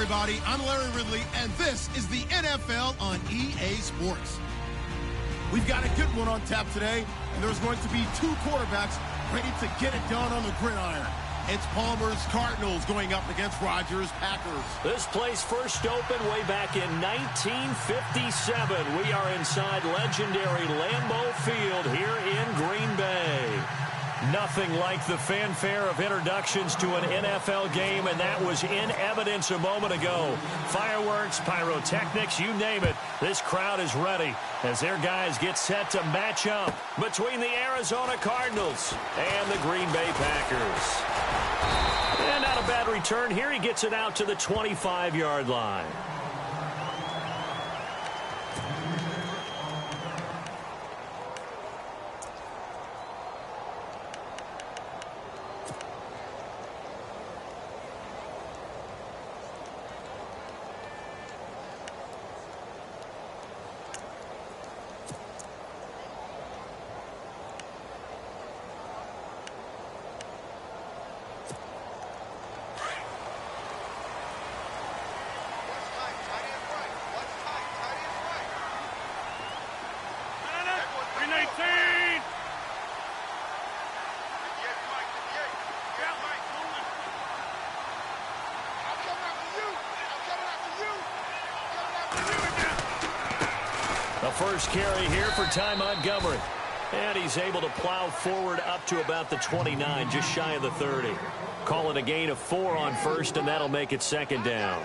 everybody. I'm Larry Ridley, and this is the NFL on EA Sports. We've got a good one on tap today, and there's going to be two quarterbacks ready to get it done on the gridiron. It's Palmer's Cardinals going up against Rodgers' Packers. This place first opened way back in 1957. We are inside legendary Lambeau Field here in Green Bay. Nothing like the fanfare of introductions to an NFL game, and that was in evidence a moment ago. Fireworks, pyrotechnics, you name it. This crowd is ready as their guys get set to match up between the Arizona Cardinals and the Green Bay Packers. And not a bad return here. He gets it out to the 25-yard line. First carry here for Ty Montgomery. And he's able to plow forward up to about the 29, just shy of the 30. Call it a gain of 4 on first, and that'll make it second down.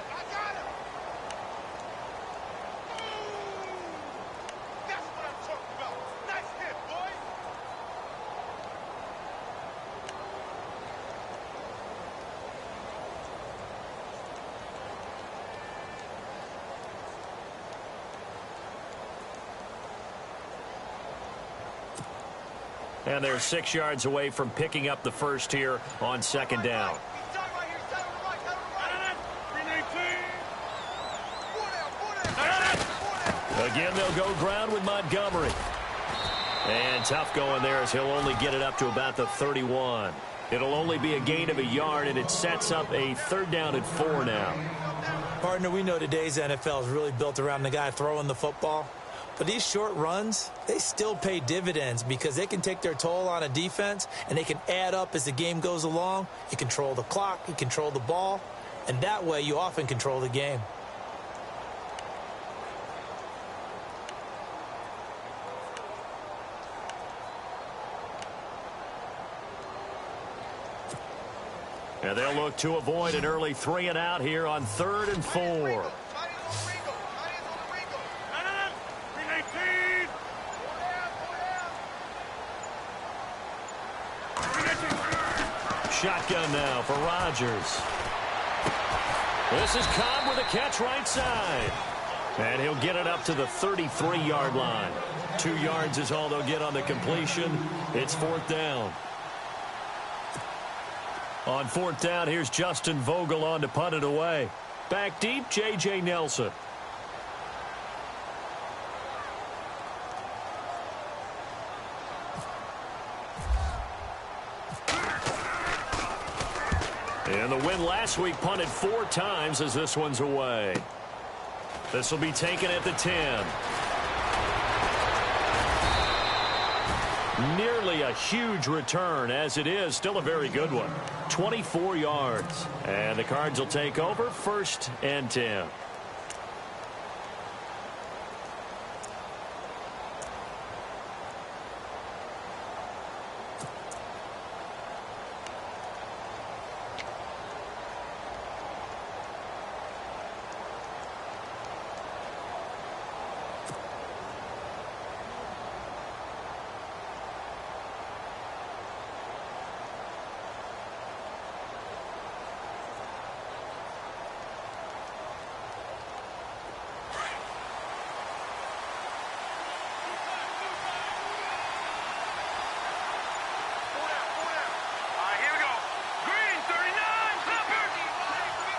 And they're 6 yards away from picking up the first here on second down. Again, they'll go ground with Montgomery. And tough going there as he'll only get it up to about the 31. It'll only be a gain of a yard, and it sets up a third down and 4 now. Partner, we know today's NFL is really built around the guy throwing the football. But these short runs, they still pay dividends because they can take their toll on a defense, and they can add up as the game goes along. You control the clock, you control the ball, and that way you often control the game. And they'll look to avoid an early 3 and out here on 3rd and 4. Shotgun now for Rodgers. This is Cobb with a catch right side. And he'll get it up to the 33-yard line. 2 yards is all they'll get on the completion. It's 4th down. On 4th down, here's Justin Vogel on to punt it away. Back deep, J.J. Nelson. And the win last week punted 4 times as this one's away. This will be taken at the 10. Nearly a huge return, as it is still a very good one. 24 yards. And the Cards will take over 1st and 10.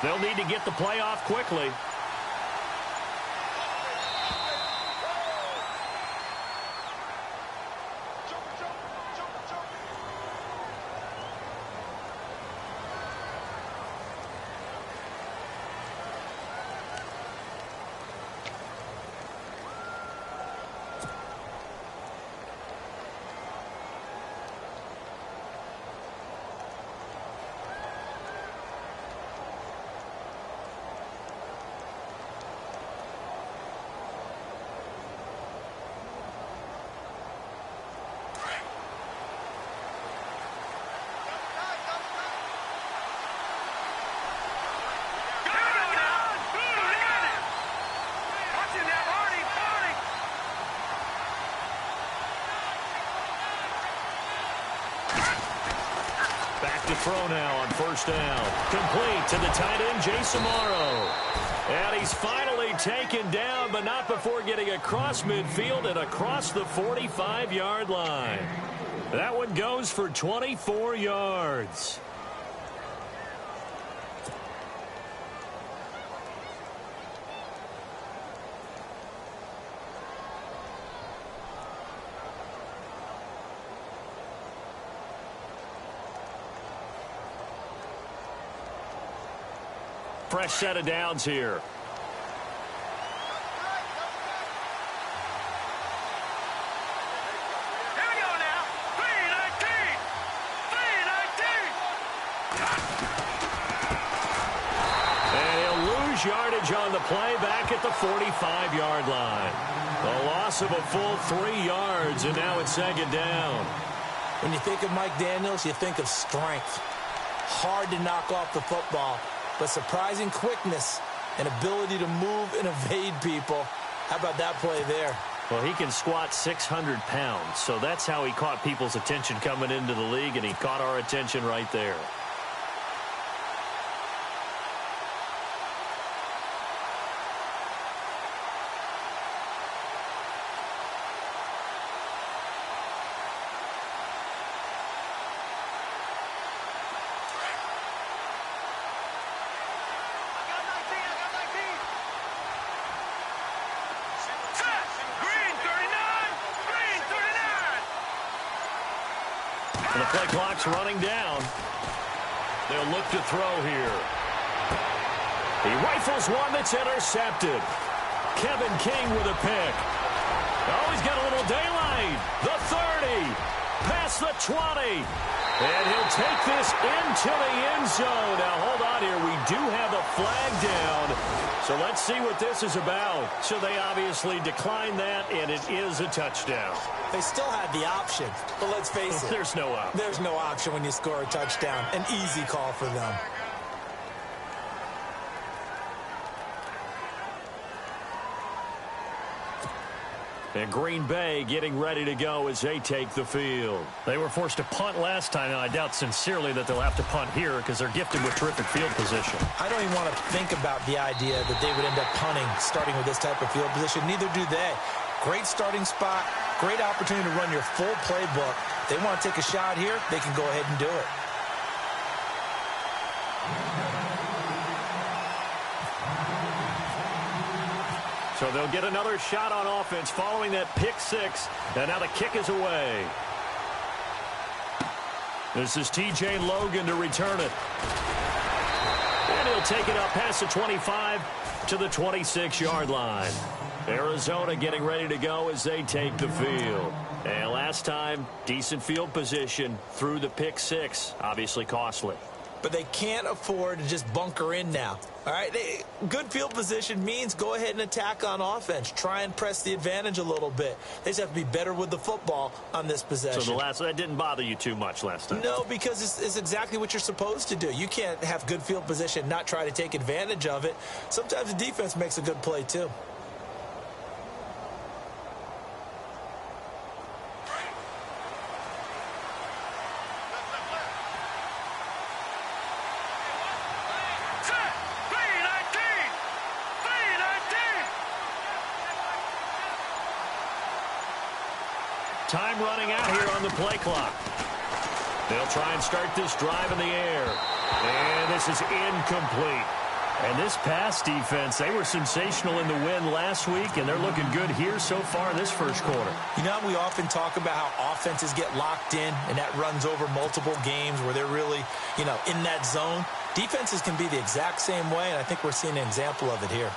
They'll need to get the play off quickly. throw now on first down. Complete to the tight end, Jason Morrow. And he's finally taken down, but not before getting across midfield and across the 45-yard line. That one goes for 24 yards. Fresh set of downs here. Here we go now. 319. 319. And he'll lose yardage on the play back at the 45-yard line. A loss of a full 3 yards, and now it's second down. When you think of Mike Daniels, you think of strength. Hard to knock off the football, but surprising quickness and ability to move and evade people. How about that play there? Well, he can squat 600 pounds, so that's how he caught people's attention coming into the league, and he caught our attention right there. And the play clock's running down. They'll look to throw here. He rifles one that's intercepted. Kevin King with a pick. Oh, he's got a little daylight. The 30. Past the 20. And he'll take this into the end zone. Now, hold on here. We do have a flag down. So let's see what this is about. So they obviously declined that, and it is a touchdown. They still had the option, but let's face it. There's no option. There's no option when you score a touchdown. An easy call for them. And Green Bay getting ready to go as they take the field. They were forced to punt last time, and I doubt sincerely that they'll have to punt here because they're gifted with terrific field position. I don't even want to think about the idea that they would end up punting starting with this type of field position. Neither do they. Great starting spot, great opportunity to run your full playbook. They want to take a shot here, they can go ahead and do it. So they'll get another shot on offense following that pick six. And now the kick is away. This is T.J. Logan to return it. And he'll take it up past the 25 to the 26-yard line. Arizona getting ready to go as they take the field. And last time, decent field position through the pick six. Obviously costly. But they can't afford to just bunker in now. All right, good field position means go ahead and attack on offense. Try and press the advantage a little bit. They just have to be better with the football on this possession. So that didn't bother you too much last time? No, because it's exactly what you're supposed to do. You can't have good field position, not try to take advantage of it. Sometimes the defense makes a good play too. Time running out here on the play clock. They'll try and start this drive in the air. And this is incomplete. And this pass defense, they were sensational in the win last week, and they're looking good here so far in this first quarter. You know, we often talk about how offenses get locked in, and that runs over multiple games where they're really, in that zone. Defenses can be the exact same way, and I think we're seeing an example of it here.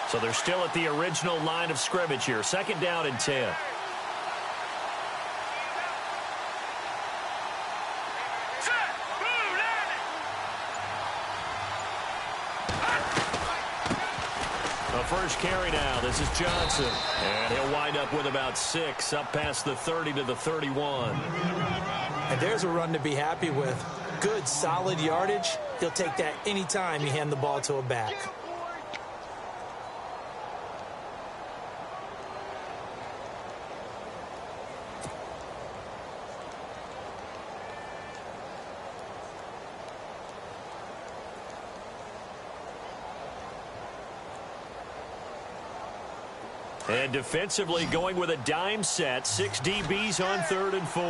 So they're still at the original line of scrimmage here. Second down and 10. the first carry now. This is Johnson. And he'll wind up with about 6, up past the 30 to the 31. And there's a run to be happy with. Good, solid yardage. He'll take that anytime you hand the ball to a back. And defensively going with a dime set. 6 DBs on 3rd and 4.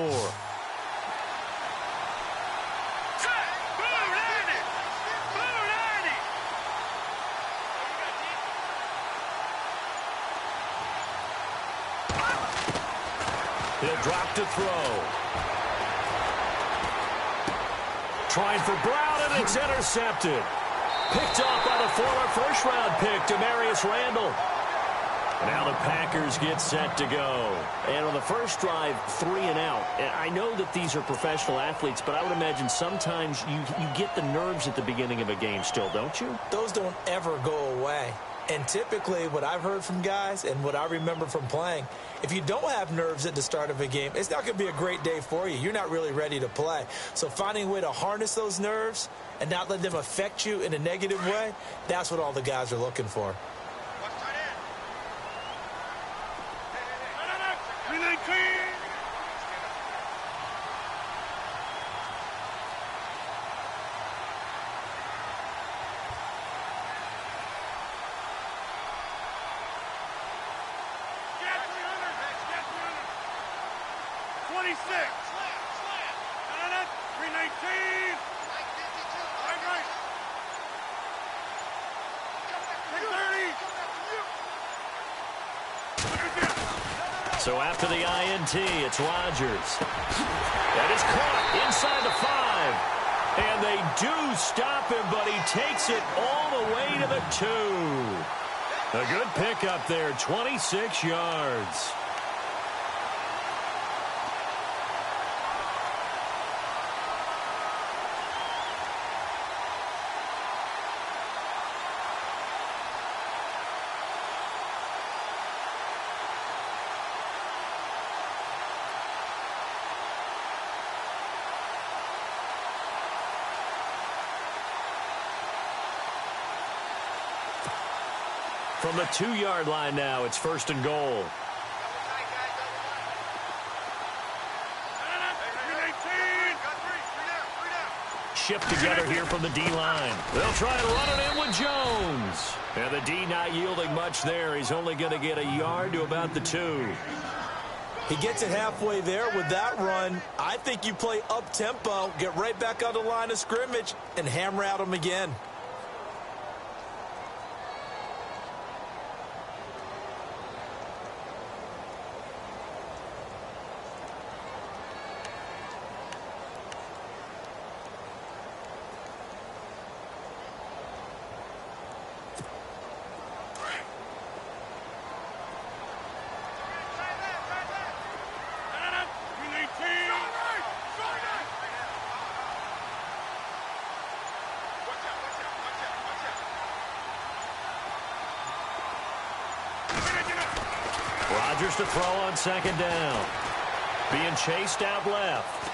He'll drop to throw. Trying for Brown, and it's intercepted. Picked up by the former first-round pick, Demarius Randall. Now the Packers get set to go. And on the first drive, 3 and out. I know that these are professional athletes, but I would imagine sometimes you get the nerves at the beginning of a game still, don't you? Those don't ever go away. And typically what I've heard from guys and what I remember from playing, if you don't have nerves at the start of a game, it's not going to be a great day for you. You're not really ready to play. So finding a way to harness those nerves and not let them affect you in a negative way, that's what all the guys are looking for. So after the INT, it's Rodgers. That is caught inside the 5. And they do stop him, but he takes it all the way to the 2. A good pickup there, 26 yards. From the 2-yard line now, it's 1st and goal. Shipped together here from the D-line. They'll try and run it in with Jones. And the D not yielding much there. He's only going to get a yard to about the 2. He gets it halfway there with that run. I think you play up-tempo, get right back on the line of scrimmage, and hammer at him again. Rodgers to throw on 2nd down. Being chased out left.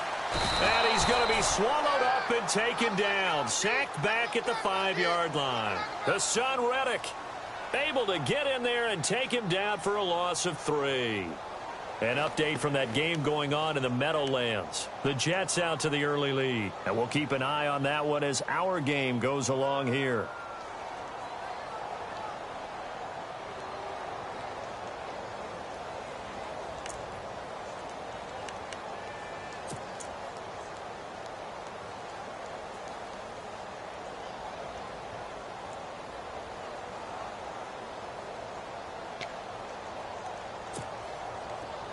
And he's going to be swallowed up and taken down. Sacked back at the 5-yard line. Hassan Reddick able to get in there and take him down for a loss of 3. An update from that game going on in the Meadowlands. The Jets out to the early lead. And we'll keep an eye on that one as our game goes along here.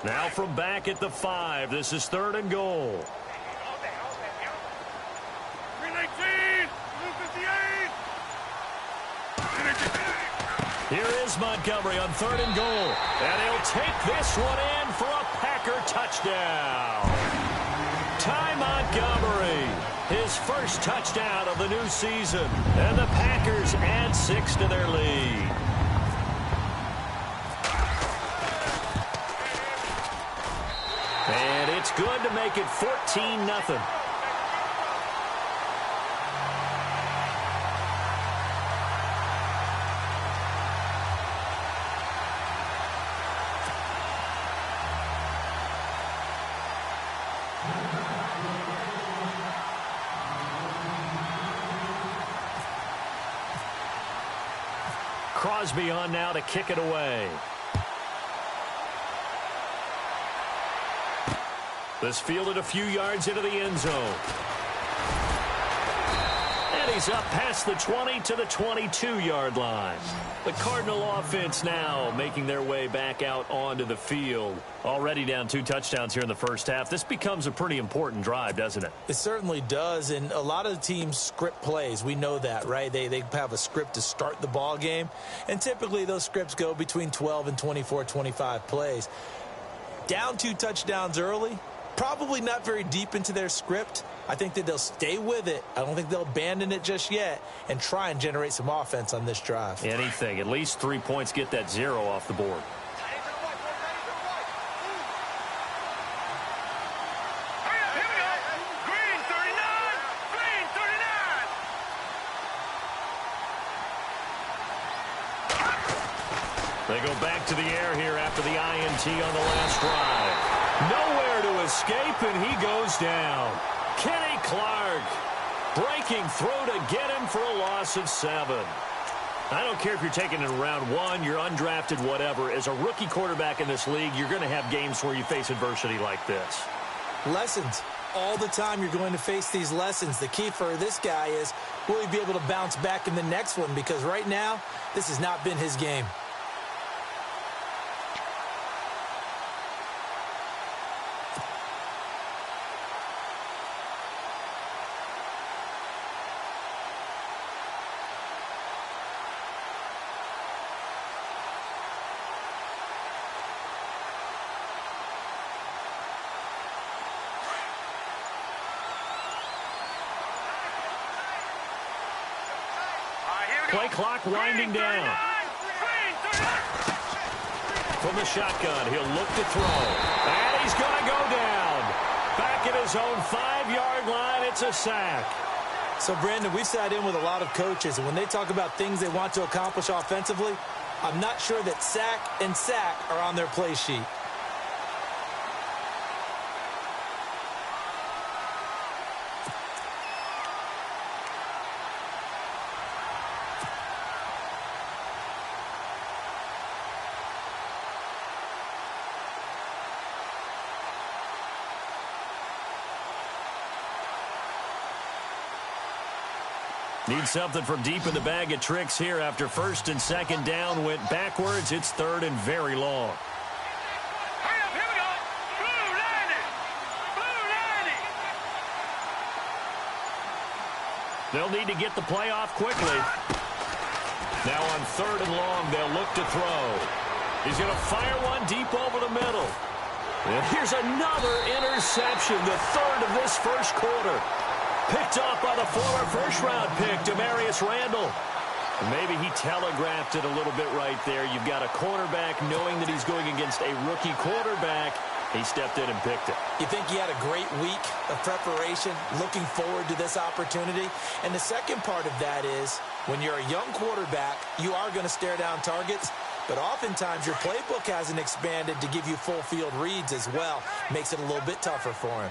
Now from back at the 5, this is 3rd and goal. Here is Montgomery on 3rd and goal. And he'll take this one in for a Packer touchdown. Ty Montgomery, his first touchdown of the new season. And the Packers add 6 to their lead. good to make it 14-0. Crosby on now to kick it away. This fielded a few yards into the end zone. And he's up past the 20 to the 22-yard line. The Cardinal offense now making their way back out onto the field. Already down 2 touchdowns here in the first half. This becomes a pretty important drive, doesn't it? It certainly does, and a lot of the teams script plays. We know that, right? They have a script to start the ball game, and typically those scripts go between 12 and 24, 25 plays. Down 2 touchdowns early, probably not very deep into their script. I think that they'll stay with it. I don't think they'll abandon it just yet and try and generate some offense on this drive. Anything. At least 3 points, get that 0 off the board. They go back to the air here after the INT on the last drive. Nowhere to escape, and he goes down. Kenny Clark breaking through to get him for a loss of 7. I don't care if you're taking it in round 1, you're undrafted, whatever. As a rookie quarterback in this league, you're going to have games where you face adversity like this. Lessons. All the time you're going to face these lessons. The key for this guy is, will he be able to bounce back in the next one? Because right now, this has not been his game. Play clock winding down. From the shotgun, he'll look to throw. And he's going to go down. Back at his own 5-yard line, it's a sack. So, Brandon, we've sat in with a lot of coaches, and when they talk about things they want to accomplish offensively, I'm not sure that sack and sack are on their play sheet. Need something from deep in the bag of tricks here after 1st and 2nd down went backwards. It's 3rd and very long. Hurry up, here we go. Blue 90. They'll need to get the play off quickly. Now on 3rd and long, they'll look to throw. He's going to fire one deep over the middle. And here's another interception, the 3rd of this first quarter. Picked off by the former first-round pick, Demarius Randall. Maybe he telegraphed it a little bit right there. You've got a cornerback knowing that he's going against a rookie quarterback. He stepped in and picked it. You think he had a great week of preparation, looking forward to this opportunity? And the second part of that is, when you're a young quarterback, you are going to stare down targets, but oftentimes your playbook hasn't expanded to give you full field reads as well. Makes it a little bit tougher for him.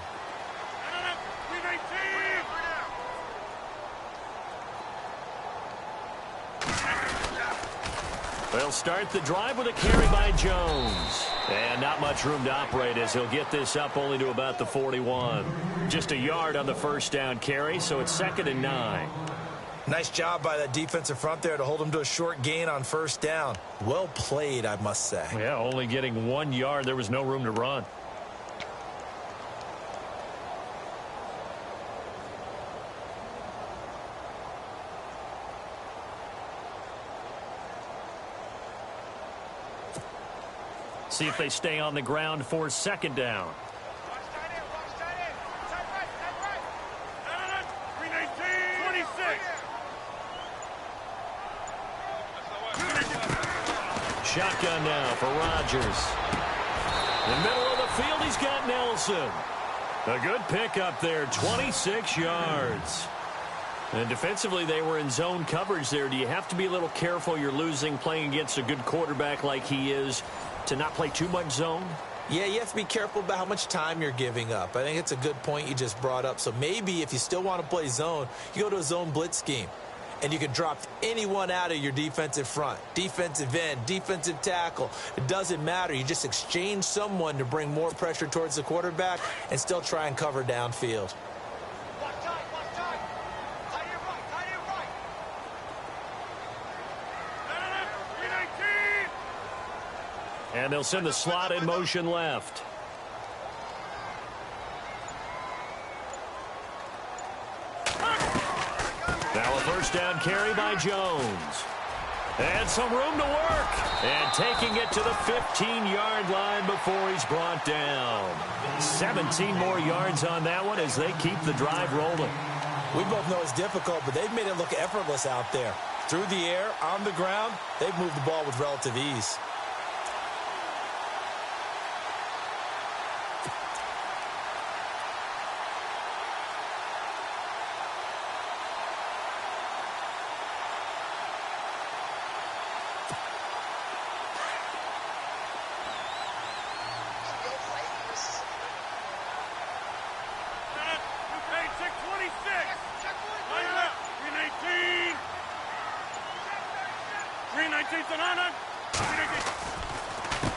They'll start the drive with a carry by Jones. And not much room to operate as he'll get this up only to about the 41. Just a yard on the first down carry, so it's 2nd and 9. Nice job by that defensive front there to hold him to a short gain on 1st down. Well played, I must say. Yeah, only getting 1 yard. There was no room to run. See if they stay on the ground for 2nd down. Shotgun now for Rodgers. In the middle of the field, he's got Nelson. A good pickup there, 26 yards. And defensively, they were in zone coverage there. Do you have to be a little careful you're losing playing against a good quarterback like he is to not play too much zone? Yeah, you have to be careful about how much time you're giving up. I think it's a good point you just brought up. So maybe if you still want to play zone, you go to a zone blitz scheme. And you can drop anyone out of your defensive front, defensive end, defensive tackle. It doesn't matter. You just exchange someone to bring more pressure towards the quarterback and still try and cover downfield. And they'll send the slot in motion left. Now a first down carry by Jones. And some room to work. And taking it to the 15-yard line before he's brought down. 17 more yards on that one as they keep the drive rolling. We both know it's difficult, but they've made it look effortless out there. Through the air, on the ground, they've moved the ball with relative ease.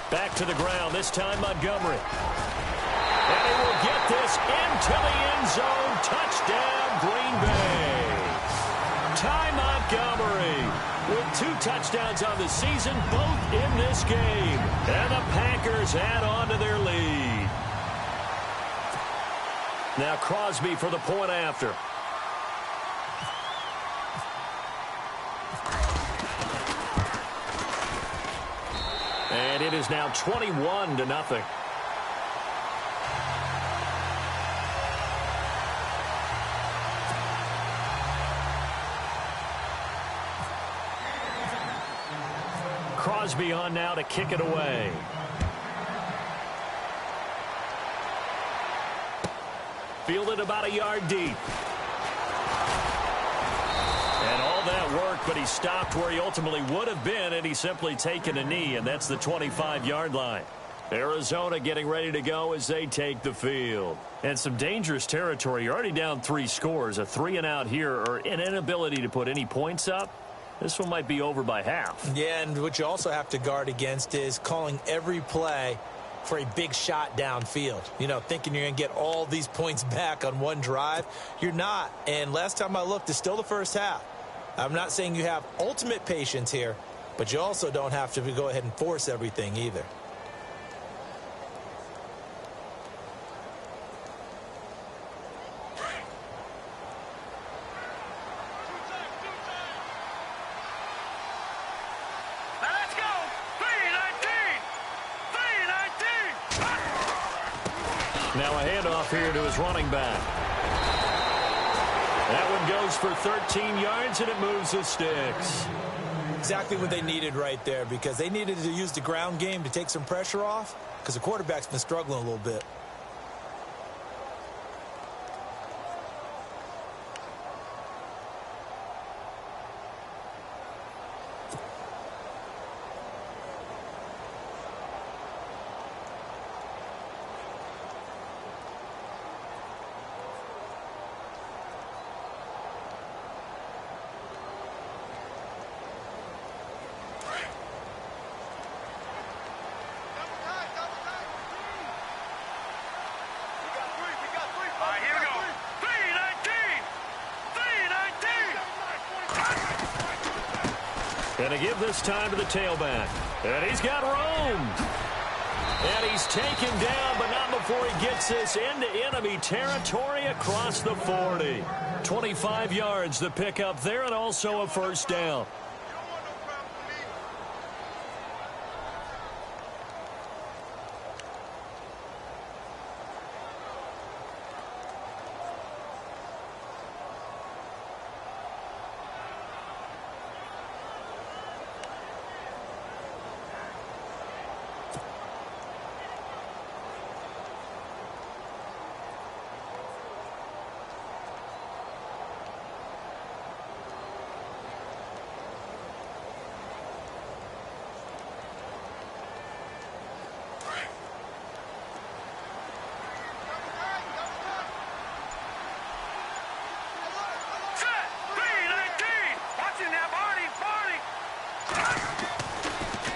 Back to the ground, this time Montgomery. And he will get this into the end zone. Touchdown, Green Bay. Ty Montgomery with 2 touchdowns on the season, both in this game. And the Packers add on to their lead. Now Crosby for the point after. And it is now 21-0. Crosby on now to kick it away. Fielded about a yard deep. And all that work, but he stopped where he ultimately would have been, and he's simply taken a knee, and that's the 25-yard line. Arizona getting ready to go as they take the field. And some dangerous territory. You're already down 3 scores. A 3-and-out here, or an inability to put any points up. This one might be over by half. Yeah, and what you also have to guard against is calling every play for a big shot downfield. You know, thinking you're going to get all these points back on one drive. You're not. And last time I looked, it's still the first half. I'm not saying you have ultimate patience here, but you also don't have to go ahead and force everything either. Now a handoff here to his running back. That one goes for 13 yards, and it moves the sticks. Exactly what they needed right there, because they needed to use the ground game to take some pressure off, because the quarterback's been struggling a little bit. And a give this time to the tailback. And he's got room. And he's taken down, but not before he gets this into enemy territory across the 40. 25 yards the pickup there, and also a first down.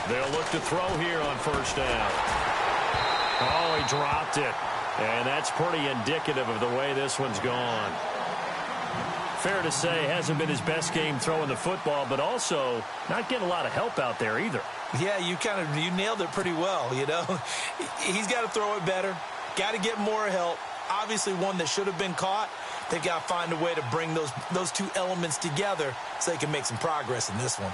They'll look to throw here on first down. Oh, he dropped it. And that's pretty indicative of the way this one's gone. Fair to say, hasn't been his best game throwing the football, but also not getting a lot of help out there either. Yeah, you nailed it pretty well, you know. He's got to throw it better, got to get more help. Obviously one that should have been caught. They've got to find a way to bring those two elements together so they can make some progress in this one.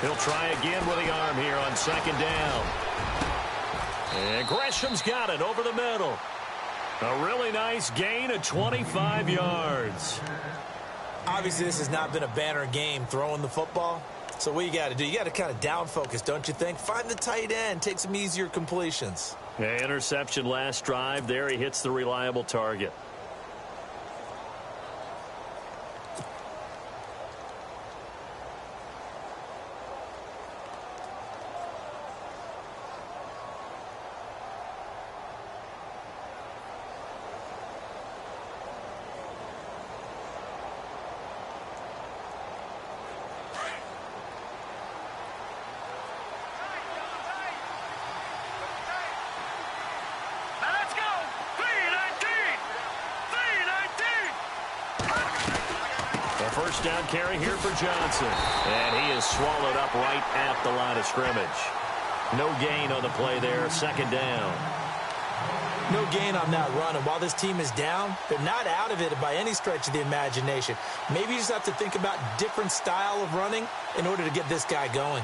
He'll try again with the arm here on second down. And Gresham's got it over the middle. A really nice gain of 25 yards. Obviously, this has not been a banner game throwing the football. So what you got to do, you got to kind of down focus, don't you think? Find the tight end, take some easier completions. Interception last drive. There he hits the reliable target. First down carry here for Johnson. And he is swallowed up right at the line of scrimmage. No gain on the play there. Second down. No gain on that run. And while this team is down, they're not out of it by any stretch of the imagination. Maybe you just have to think about different style of running in order to get this guy going.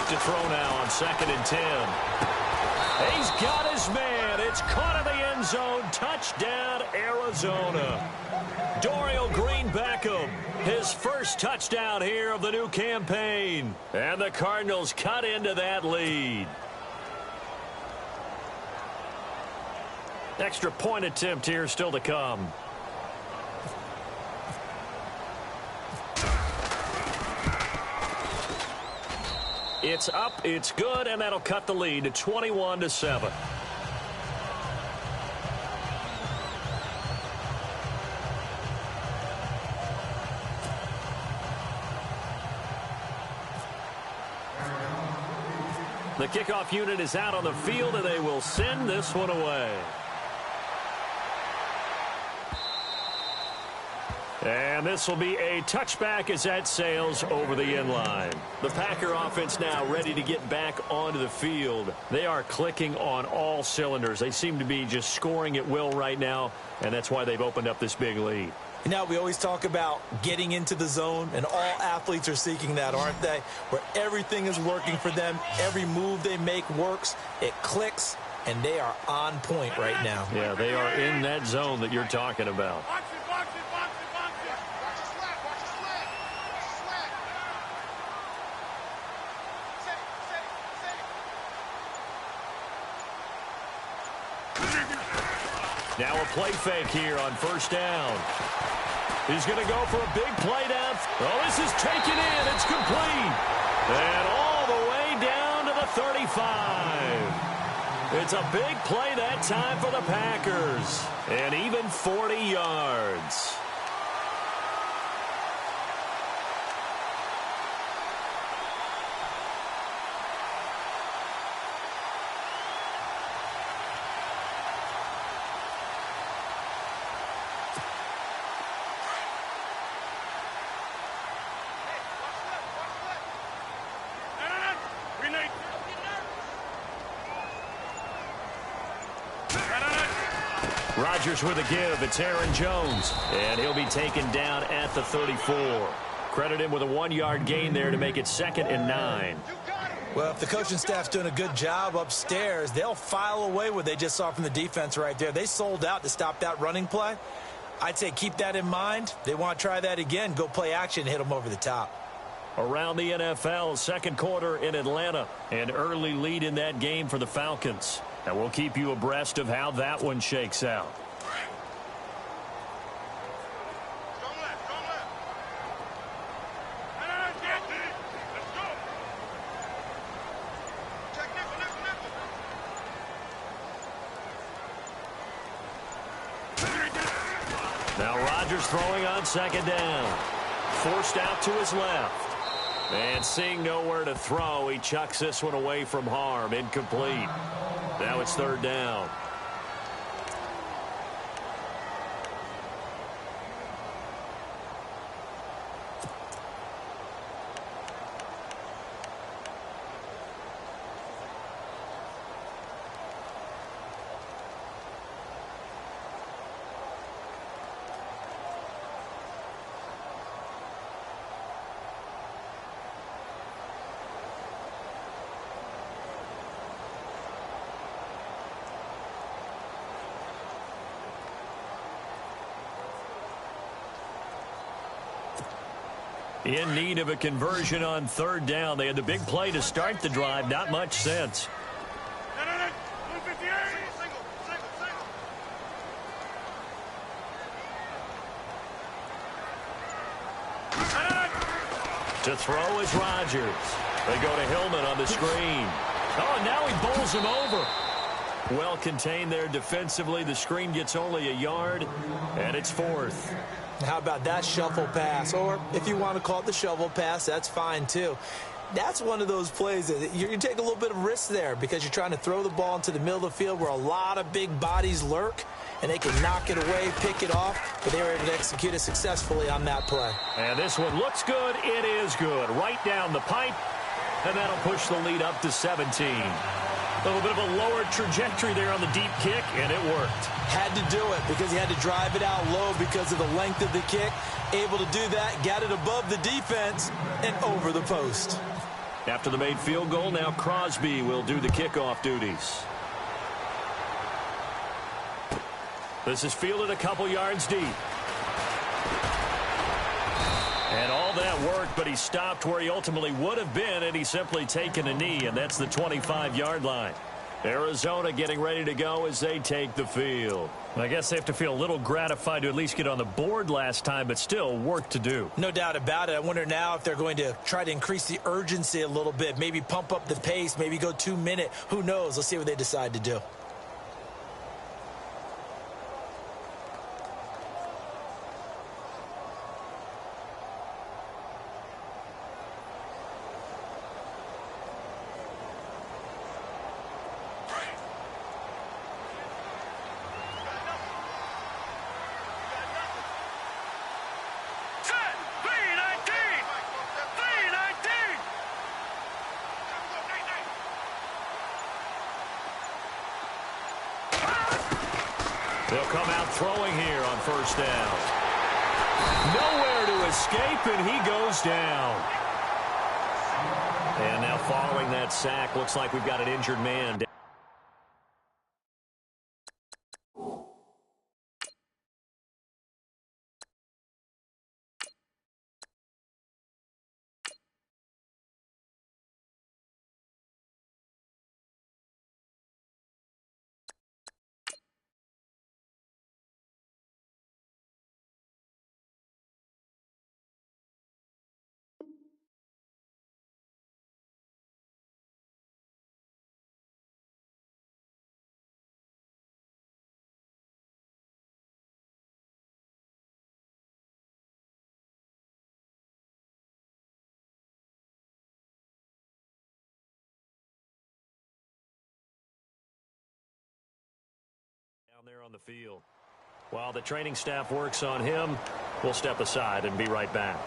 To throw now on 2nd and 10. He's got his man. It's caught in the end zone. Touchdown, Arizona. Dorial Green Beckham, his first touchdown here of the new campaign. And the Cardinals cut into that lead. Extra point attempt here still to come. It's up, it's good, and that'll cut the lead to 21-7. The kickoff unit is out on the field, and they will send this one away. And this will be a touchback as that sails over the end line. The Packer offense now ready to get back onto the field. They are clicking on all cylinders. They seem to be just scoring at will right now, and that's why they've opened up this big lead. Now, we always talk about getting into the zone, and all athletes are seeking that, aren't they? Where everything is working for them. Every move they make works. It clicks, and they are on point right now. Yeah, they are in that zone that you're talking about. Now a play fake here on first down. He's going to go for a big play down. Oh, this is taken in. It's complete. And all the way down to the 35. It's a big play that time for the Packers. And even 40 yards. Rodgers with a give. It's Aaron Jones. And he'll be taken down at the 34. Credit him with a 1-yard gain there to make it 2nd and 9. Well, if the coaching staff's doing a good job upstairs, they'll file away what they just saw from the defense right there. They sold out to stop that running play. I'd say keep that in mind. They want to try that again. Go play action, hit them over the top. Around the NFL, second quarter in Atlanta. An early lead in that game for the Falcons. And we'll keep you abreast of how that one shakes out. Now Rodgers throwing on 2nd down. Forced out to his left. And seeing nowhere to throw, he chucks this one away from harm. Incomplete. Now it's 3rd down. In need of a conversion on 3rd down. They had the big play to start the drive. Not much sense. To throw is Rodgers. They go to Hillman on the screen. Oh, now he bowls him over. Well contained there defensively. The screen gets only a yard, and it's 4th. How about that shuffle pass? Or if you want to call it the shovel pass, that's fine too. That's one of those plays that you take a little bit of risk there because you're trying to throw the ball into the middle of the field where a lot of big bodies lurk, and they can knock it away, pick it off, but they were able to execute it successfully on that play. And this one looks good. It is good. Right down the pipe, and that'll push the lead up to 17. A little bit of a lower trajectory there on the deep kick, and it worked. Had to do it because he had to drive it out low because of the length of the kick. Able to do that, got it above the defense, and over the post. After the made field goal, now Crosby will do the kickoff duties. This is fielded a couple yards deep. And all that worked, but he stopped where he ultimately would have been, and he's simply taken a knee, and that's the 25-yard line. Arizona getting ready to go as they take the field. I guess they have to feel a little gratified to at least get on the board last time, but still work to do. No doubt about it. I wonder now if they're going to try to increase the urgency a little bit, maybe pump up the pace, maybe go 2-minute. Who knows? Let's see what they decide to do. They'll come out throwing here on 1st down. Nowhere to escape, and he goes down. And now following that sack, looks like we've got an injured man. Down there on the field. While the training staff works on him, we'll step aside and be right back.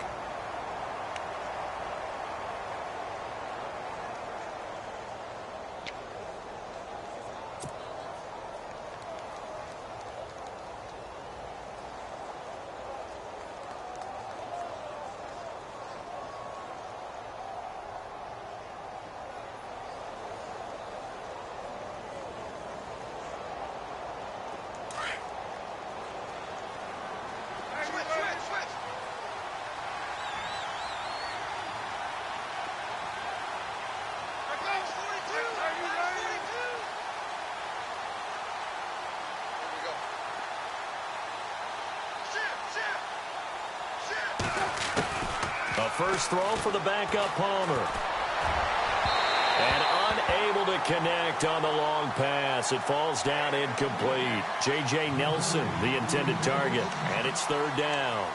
first throw for the backup Palmer. And unable to connect on the long pass. It falls down incomplete. J.J. Nelson, the intended target. And it's third down.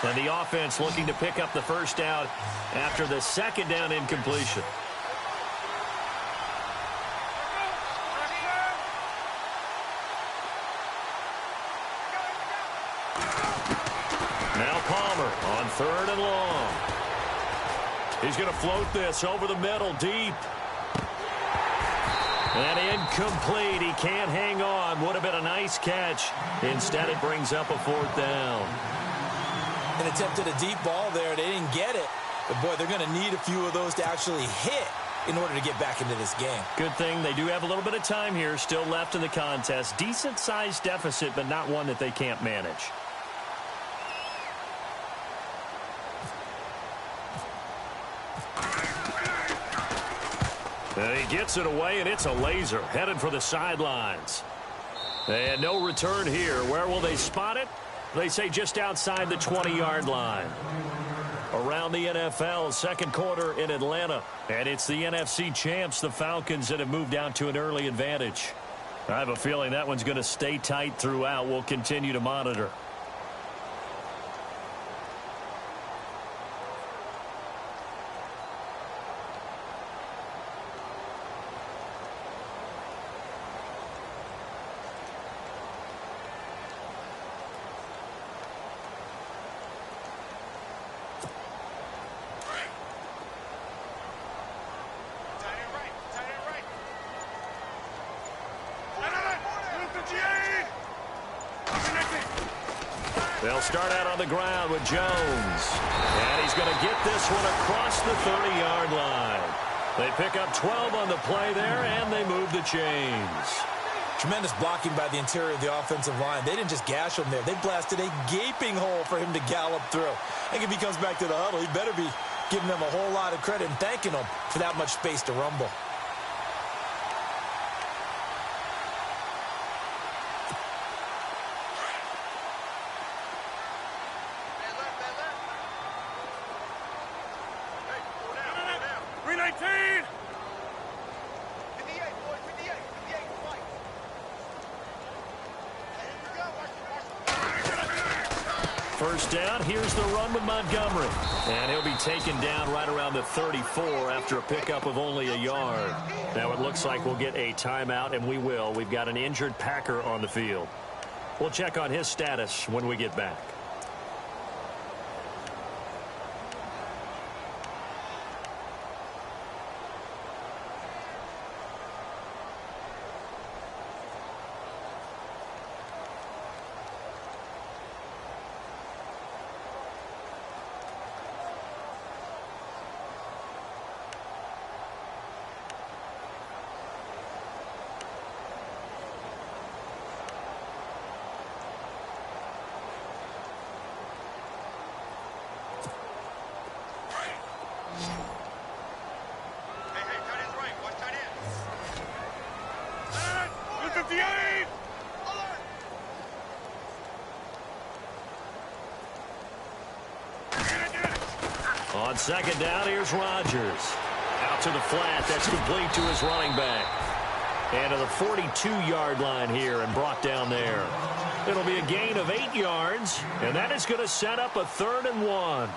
And the offense looking to pick up the first down after the second down incompletion. Now Palmer on third and long. He's going to float this over the middle deep. And incomplete. He can't hang on. Would have been a nice catch. Instead, it brings up a fourth down. An attempt at a deep ball there. They didn't get it. But, boy, they're going to need a few of those to actually hit in order to get back into this game. Good thing they do have a little bit of time here still left in the contest. Decent-sized deficit, but not one that they can't manage. And he gets it away, and it's a laser headed for the sidelines. And no return here. Where will they spot it? They say just outside the 20-yard line. Around the NFL, second quarter in Atlanta. And it's the NFC champs, the Falcons, that have moved down to an early advantage. I have a feeling that one's going to stay tight throughout. We'll continue to monitor. They'll start out on the ground with Jones. And he's going to get this one across the 30-yard line. They pick up 12 on the play there, and they move the chains. Tremendous blocking by the interior of the offensive line. They didn't just gash him there. They blasted a gaping hole for him to gallop through. I think if he comes back to the huddle, he better be giving them a whole lot of credit and thanking them for that much space to rumble. First down, here's the run with Montgomery. And he'll be taken down right around the 34 after a pickup of only a yard. Now it looks like we'll get a timeout, and we will. We've got an injured Packer on the field. We'll check on his status when we get back. On second down, here's Rodgers. Out to the flat. That's complete to his running back. And to the 42-yard line here and brought down there. It'll be a gain of 8 yards, and that is going to set up a 3rd and 1.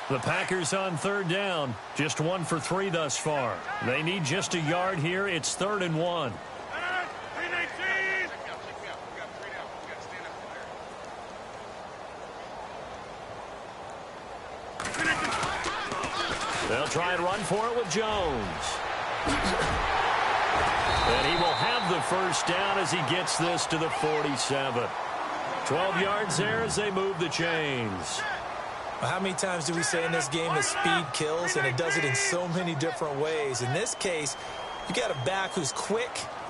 The Packers on 3rd down. Just 1 for 3 thus far. They need just a yard here. It's 3rd and 1. They'll try and run for it with Jones. And he will have the first down as he gets this to the 47. 12 yards there as they move the chains. Well, how many times do we say in this game that speed kills, and it does it in so many different ways? In this case, you got a back who's quick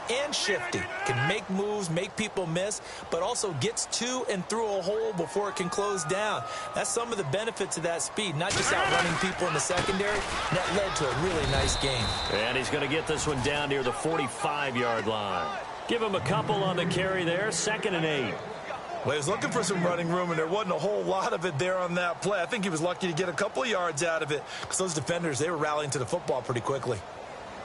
and shifty, can make moves, make people miss, but also gets to and through a hole before it can close down. That's some of the benefits of that speed, not just outrunning people in the secondary. That led to a really nice game. And he's going to get this one down near the 45-yard line. Give him a couple on the carry there, 2nd and 8. Well, he was looking for some running room, and there wasn't a whole lot of it there on that play. I think he was lucky to get a couple of yards out of it because those defenders, they were rallying to the football pretty quickly.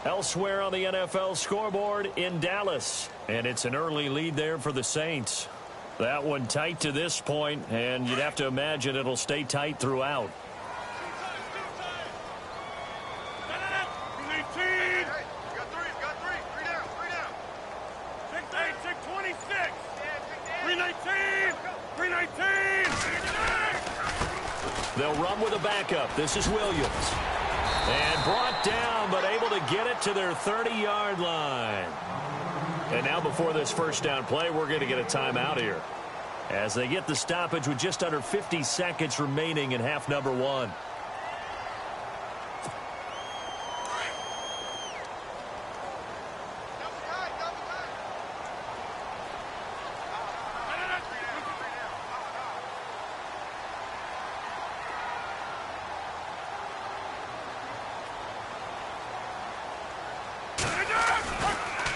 Elsewhere on the NFL scoreboard in Dallas, and it's an early lead there for the Saints. That one tight to this point, and you'd have to imagine it'll stay tight throughout. They'll run with a backup. This is Williams. And brought down, but able to get it to their 30-yard line. And now before this first down play, we're going to get a timeout here, as they get the stoppage with just under 50 seconds remaining in half number 1.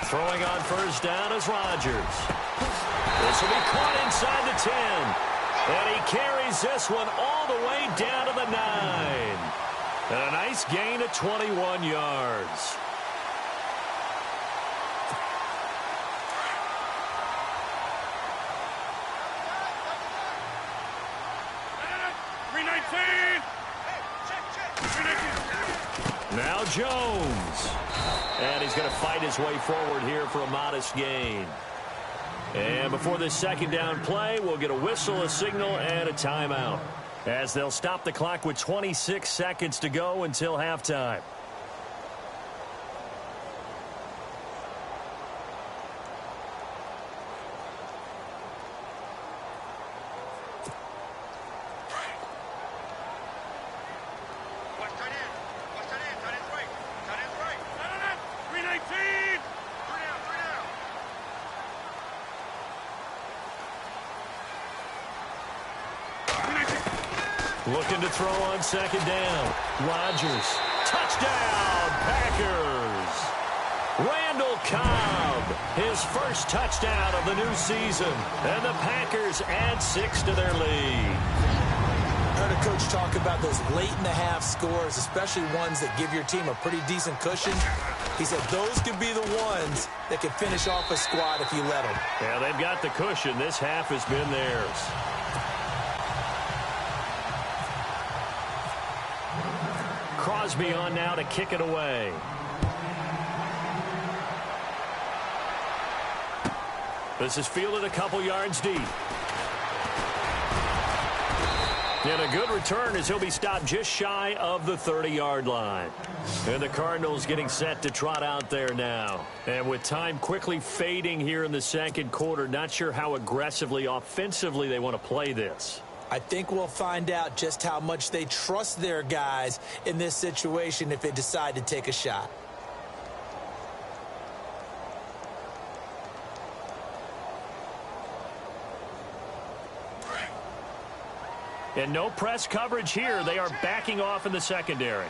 Throwing on first down is Rodgers. This will be caught inside the 10. And he carries this one all the way down to the 9. And a nice gain of 21 yards. Now Jones. And he's going to fight his way forward here for a modest gain. And before this second down play, we'll get a whistle, a signal, and a timeout, as they'll stop the clock with 26 seconds to go until halftime. Looking to throw on second down. Rodgers. Touchdown, Packers. Randall Cobb, his first touchdown of the new season. And the Packers add 6 to their lead. I heard a coach talk about those late-in-the-half scores, especially ones that give your team a pretty decent cushion. He said those could be the ones that could finish off a squad if you let them. Yeah, they've got the cushion. This half has been theirs. Crosby on now to kick it away. This is fielded a couple yards deep. And a good return as he'll be stopped just shy of the 30-yard line. And the Cardinals getting set to trot out there now. And with time quickly fading here in the second quarter, not sure how aggressively, offensively they want to play this. I think we'll find out just how much they trust their guys in this situation if they decide to take a shot. And no press coverage here. They are backing off in the secondary.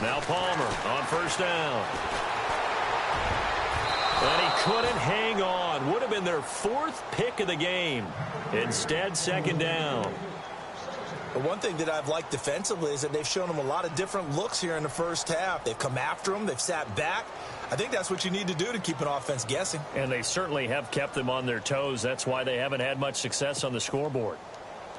Now Palmer on first down. And he couldn't hang on. Would have been their 4th pick of the game. Instead, second down. But one thing that I've liked defensively is that they've shown them a lot of different looks here in the first half. They've come after them. They've sat back. I think that's what you need to do to keep an offense guessing. And they certainly have kept them on their toes. That's why they haven't had much success on the scoreboard.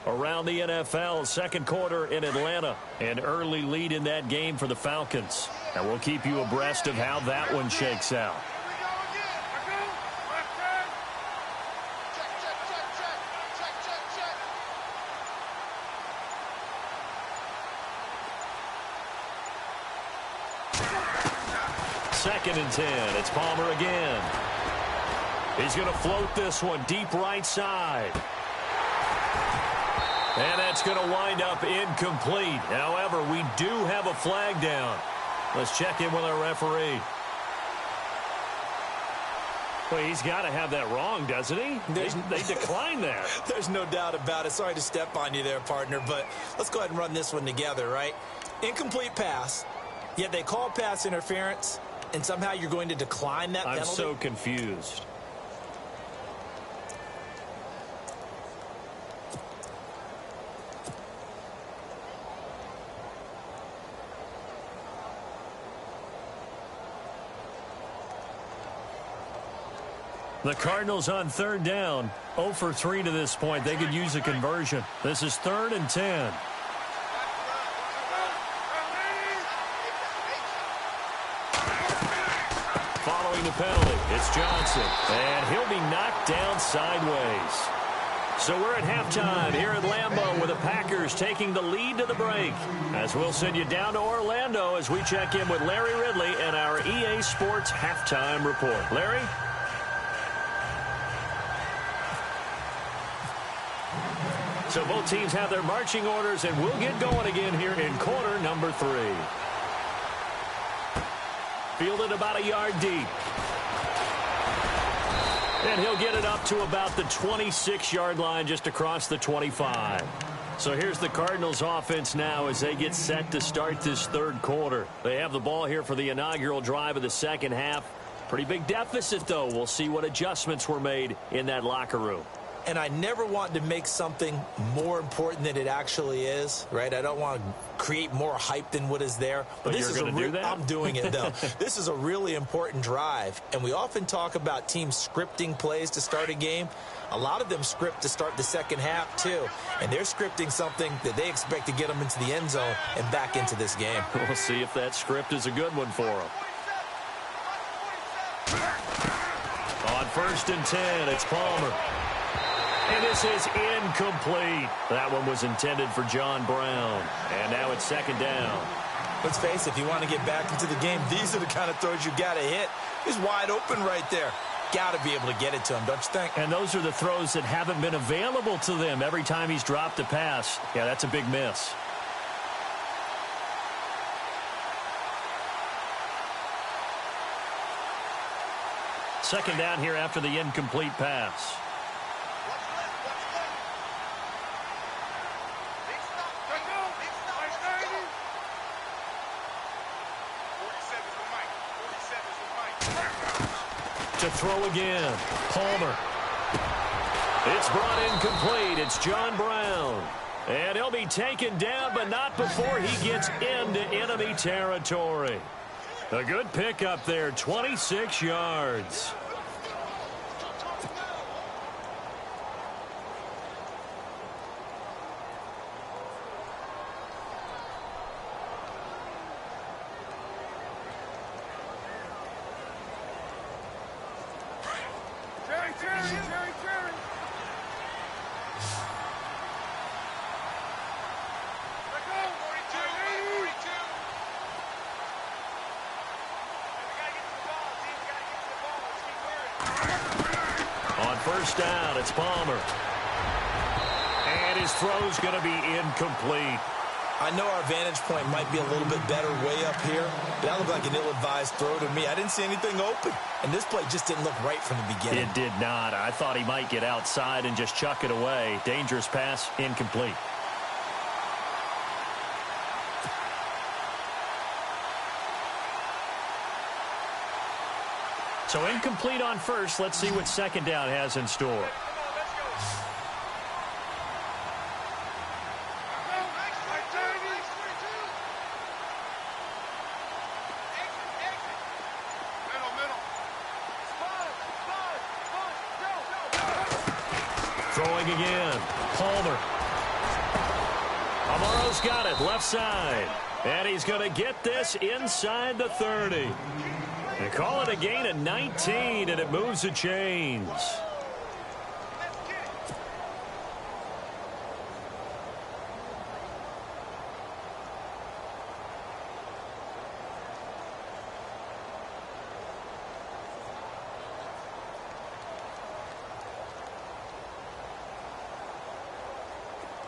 Around the NFL, second quarter in Atlanta. An early lead in that game for the Falcons. And we'll keep you abreast of how that one shakes out. 2nd and 10. It's Palmer again. He's going to float this one deep right side. And that's going to wind up incomplete. However, we do have a flag down. Let's check in with our referee. Well, he's got to have that wrong, doesn't he? They declined that. There's no doubt about it. Sorry to step on you there, partner, but let's go ahead and run this one together, right? Incomplete pass, yet they call pass interference, and somehow you're going to decline that penalty? I'm so confused. The Cardinals on 3rd down, 0 for 3 to this point. They could use a conversion. This is 3rd and 10. Following the penalty, it's Johnson, and he'll be knocked down sideways. So we're at halftime here at Lambeau with the Packers taking the lead to the break. As we'll send you down to Orlando as we check in with Larry Ridley and our EA Sports halftime report. Larry? So both teams have their marching orders, and we'll get going again here in quarter number 3. Fielded about a yard deep. And he'll get it up to about the 26-yard line just across the 25. So here's the Cardinals offense now as they get set to start this 3rd quarter. They have the ball here for the inaugural drive of the 2nd half. Pretty big deficit, though. We'll see what adjustments were made in that locker room. And I never want to make something more important than it actually is, right? I don't want to create more hype than what is there. But this you're going to do that? I'm doing it, though. This is a really important drive. And we often talk about teams scripting plays to start a game. A lot of them script to start the 2nd half, too. And they're scripting something that they expect to get them into the end zone and back into this game. We'll see if that script is a good one for them. On 1st and 10, it's Palmer. And this is incomplete. That one was intended for John Brown. And now it's 2nd down. Let's face it, if you want to get back into the game, these are the kind of throws you got to hit. He's wide open right there. Got to be able to get it to him, don't you think? And those are the throws that haven't been available to them every time he's dropped a pass. Yeah, that's a big miss. Second down here after the incomplete pass. To throw again, Palmer. It's brought incomplete. It's John Brown. And he'll be taken down, but not before he gets into enemy territory. A good pickup there, 26 yards. First down, it's Palmer. And his throw's going to be incomplete. I know our vantage point might be a little bit better way up here, but that looked like an ill-advised throw to me. I didn't see anything open, and this play just didn't look right from the beginning. It did not. I thought he might get outside and just chuck it away. Dangerous pass, incomplete. So incomplete on first. Let's see what 2nd down has in store. Throwing again. Palmer. Amaro's got it, left side. And he's going to get this inside the 30. They call it a gain of 19, and it moves the chains.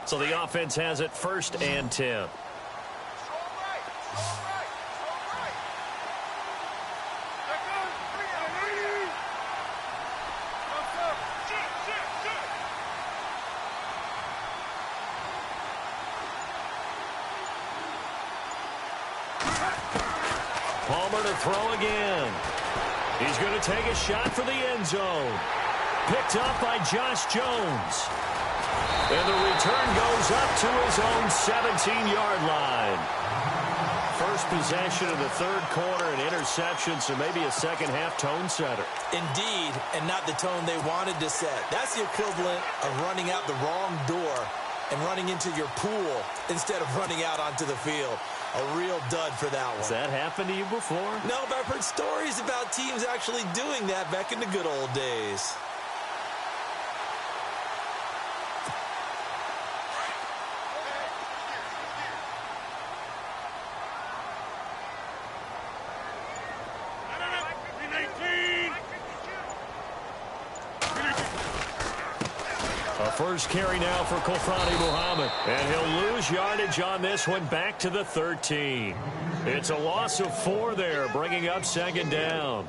So the offense has it 1st and 10. Palmer to throw again. He's going to take a shot for the end zone. Picked up by Josh Jones. And the return goes up to his own 17-yard line. First possession of the 3rd quarter, an interception, so maybe a second-half tone setter. Indeed, and not the tone they wanted to set. That's the equivalent of running out the wrong door and running into your pool instead of running out onto the field. A real dud for that one. Has that happened to you before? No, but I've heard stories about teams actually doing that back in the good old days. A first carry now for Kofrani Muhammad. And he'll lose yardage on this one, back to the 13. It's a loss of 4 there, bringing up 2nd down.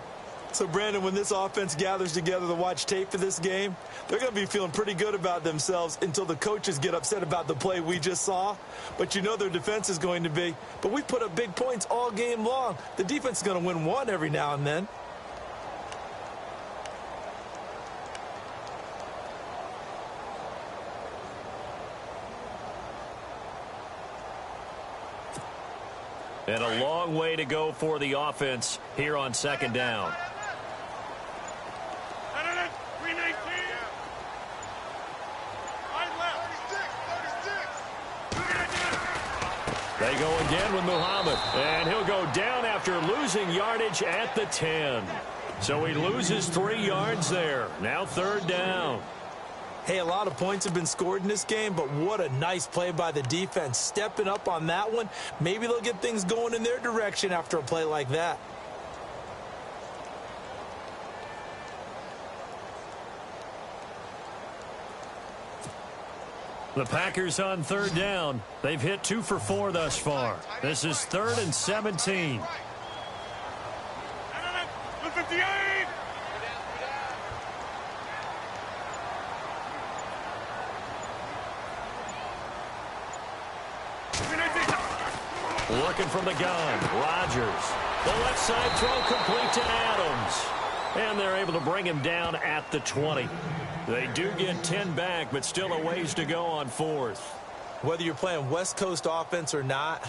So, Brandon, when this offense gathers together to watch tape for this game, they're going to be feeling pretty good about themselves until the coaches get upset about the play we just saw. But you know their defense is going to be. But we put up big points all game long. The defense is going to win one every now and then. And a long way to go for the offense here on 2nd down. They go again with Muhammad. And he'll go down after losing yardage at the 10. So he loses 3 yards there. Now 3rd down. Hey, a lot of points have been scored in this game, but what a nice play by the defense. Stepping up on that one. Maybe they'll get things going in their direction after a play like that. The Packers on 3rd down. They've hit 2 for 4 thus far. This is 3rd and 17. Looking from the gun, Rodgers. The left side throw complete to Adams. And they're able to bring him down at the 20. They do get 10 back, but still a ways to go on 4th. Whether you're playing West Coast offense or not,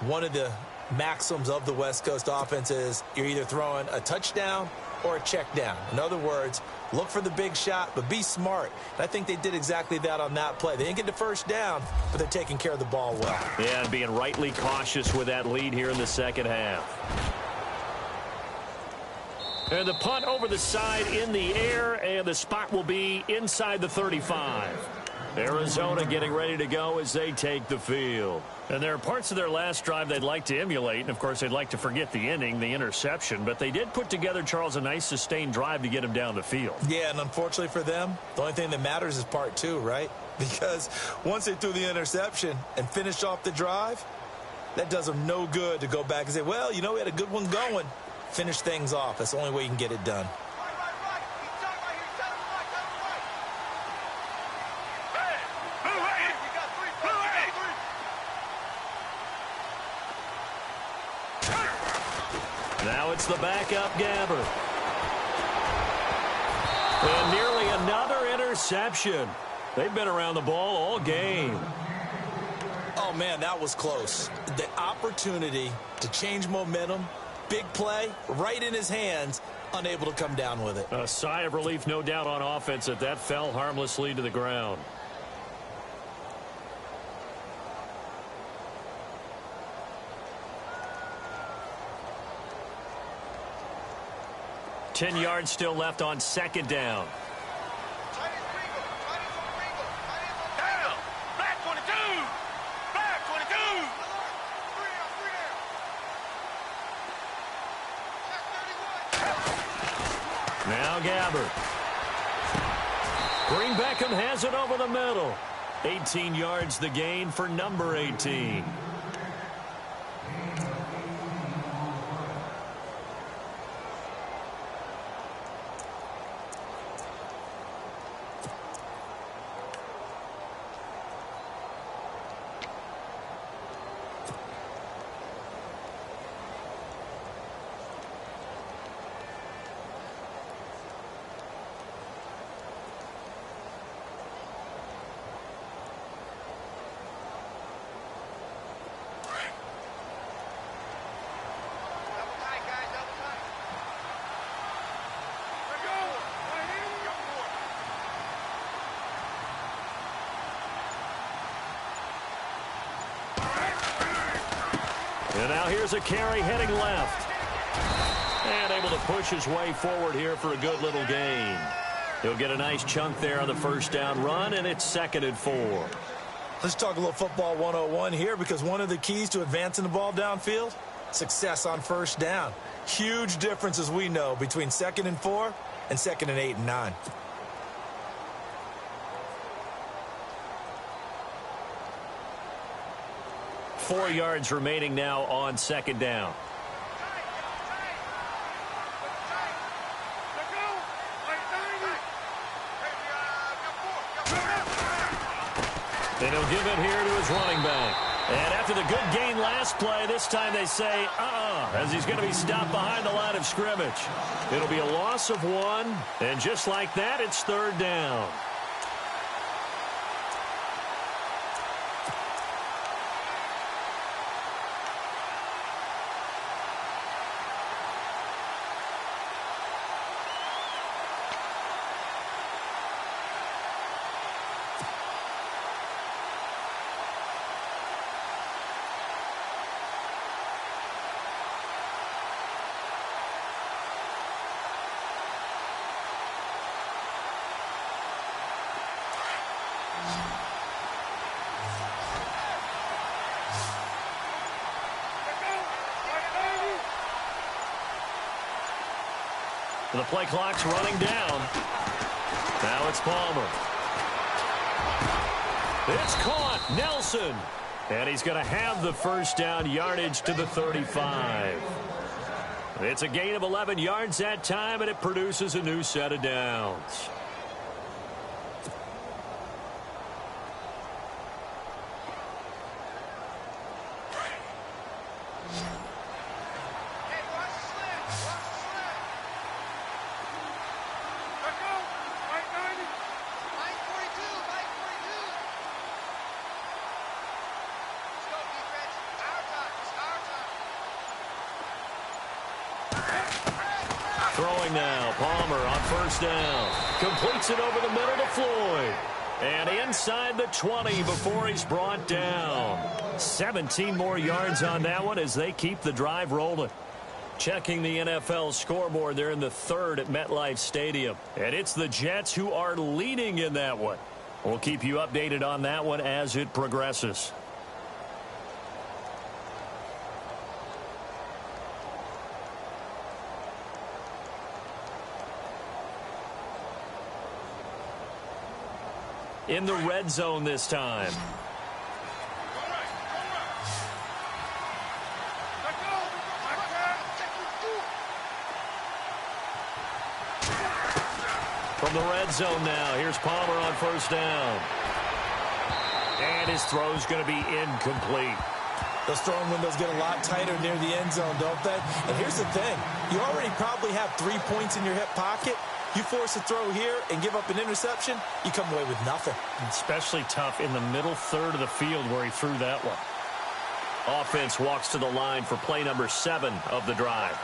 one of the maxims of the West Coast offense is you're either throwing a touchdown or a check down. In other words, look for the big shot, but be smart. And I think they did exactly that on that play. They didn't get the first down, but they're taking care of the ball well. Yeah, and being rightly cautious with that lead here in the 2nd half. And the punt over the side in the air, and the spot will be inside the 35. Arizona getting ready to go as they take the field. And there are parts of their last drive they'd like to emulate. And, of course, they'd like to forget the inning, the interception. But they did put together, Charles, a nice sustained drive to get him down the field. Yeah, and unfortunately for them, the only thing that matters is part 2, right? Because once they threw the interception and finished off the drive, that does them no good to go back and say, well, you know, we had a good one going. Finish things off. That's the only way you can get it done. Now it's the backup Gabbert. And nearly another interception. They've been around the ball all game. Oh, man, that was close. The opportunity to change momentum, big play, right in his hands, unable to come down with it. A sigh of relief, no doubt, on offense that fell harmlessly to the ground. Ten yards still left on 2nd down. Now Gabbert. Green Beckham has it over the middle. 18 yards the gain for number 18. And now here's a carry heading left. And able to push his way forward here for a good little gain. He'll get a nice chunk there on the first down run, and it's 2nd and 4. Let's talk a little football 101 here, because one of the keys to advancing the ball downfield, success on first down. Huge difference, as we know, between 2nd and 4 and 2nd and 8 and 9. Four yards remaining now on 2nd down. And he'll give it here to his running back. And after the good gain last play, this time they say, as he's going to be stopped behind the line of scrimmage. It'll be a loss of 1, and just like that, it's 3rd down. The play clock's running down. Now it's Palmer. It's caught. Nelson. And he's going to have the first down, yardage to the 35. It's a gain of 11 yards that time, and it produces a new set of downs. Throwing now, Palmer on first down. Completes it over the middle to Floyd. And inside the 20 before he's brought down. 17 more yards on that one as they keep the drive rolling. Checking the NFL scoreboard, they're in the 3rd at MetLife Stadium. And it's the Jets who are leading in that one. We'll keep you updated on that one as it progresses. In the red zone this time. From the red zone now, here's Palmer on first down. And his throw's going to be incomplete. Those throwing windows get a lot tighter near the end zone, don't they? And here's the thing. You already probably have 3 points in your hip pocket. You force a throw here and give up an interception, you come away with nothing. Especially tough in the middle 3rd of the field where he threw that one. Offense walks to the line for play number 7 of the drive.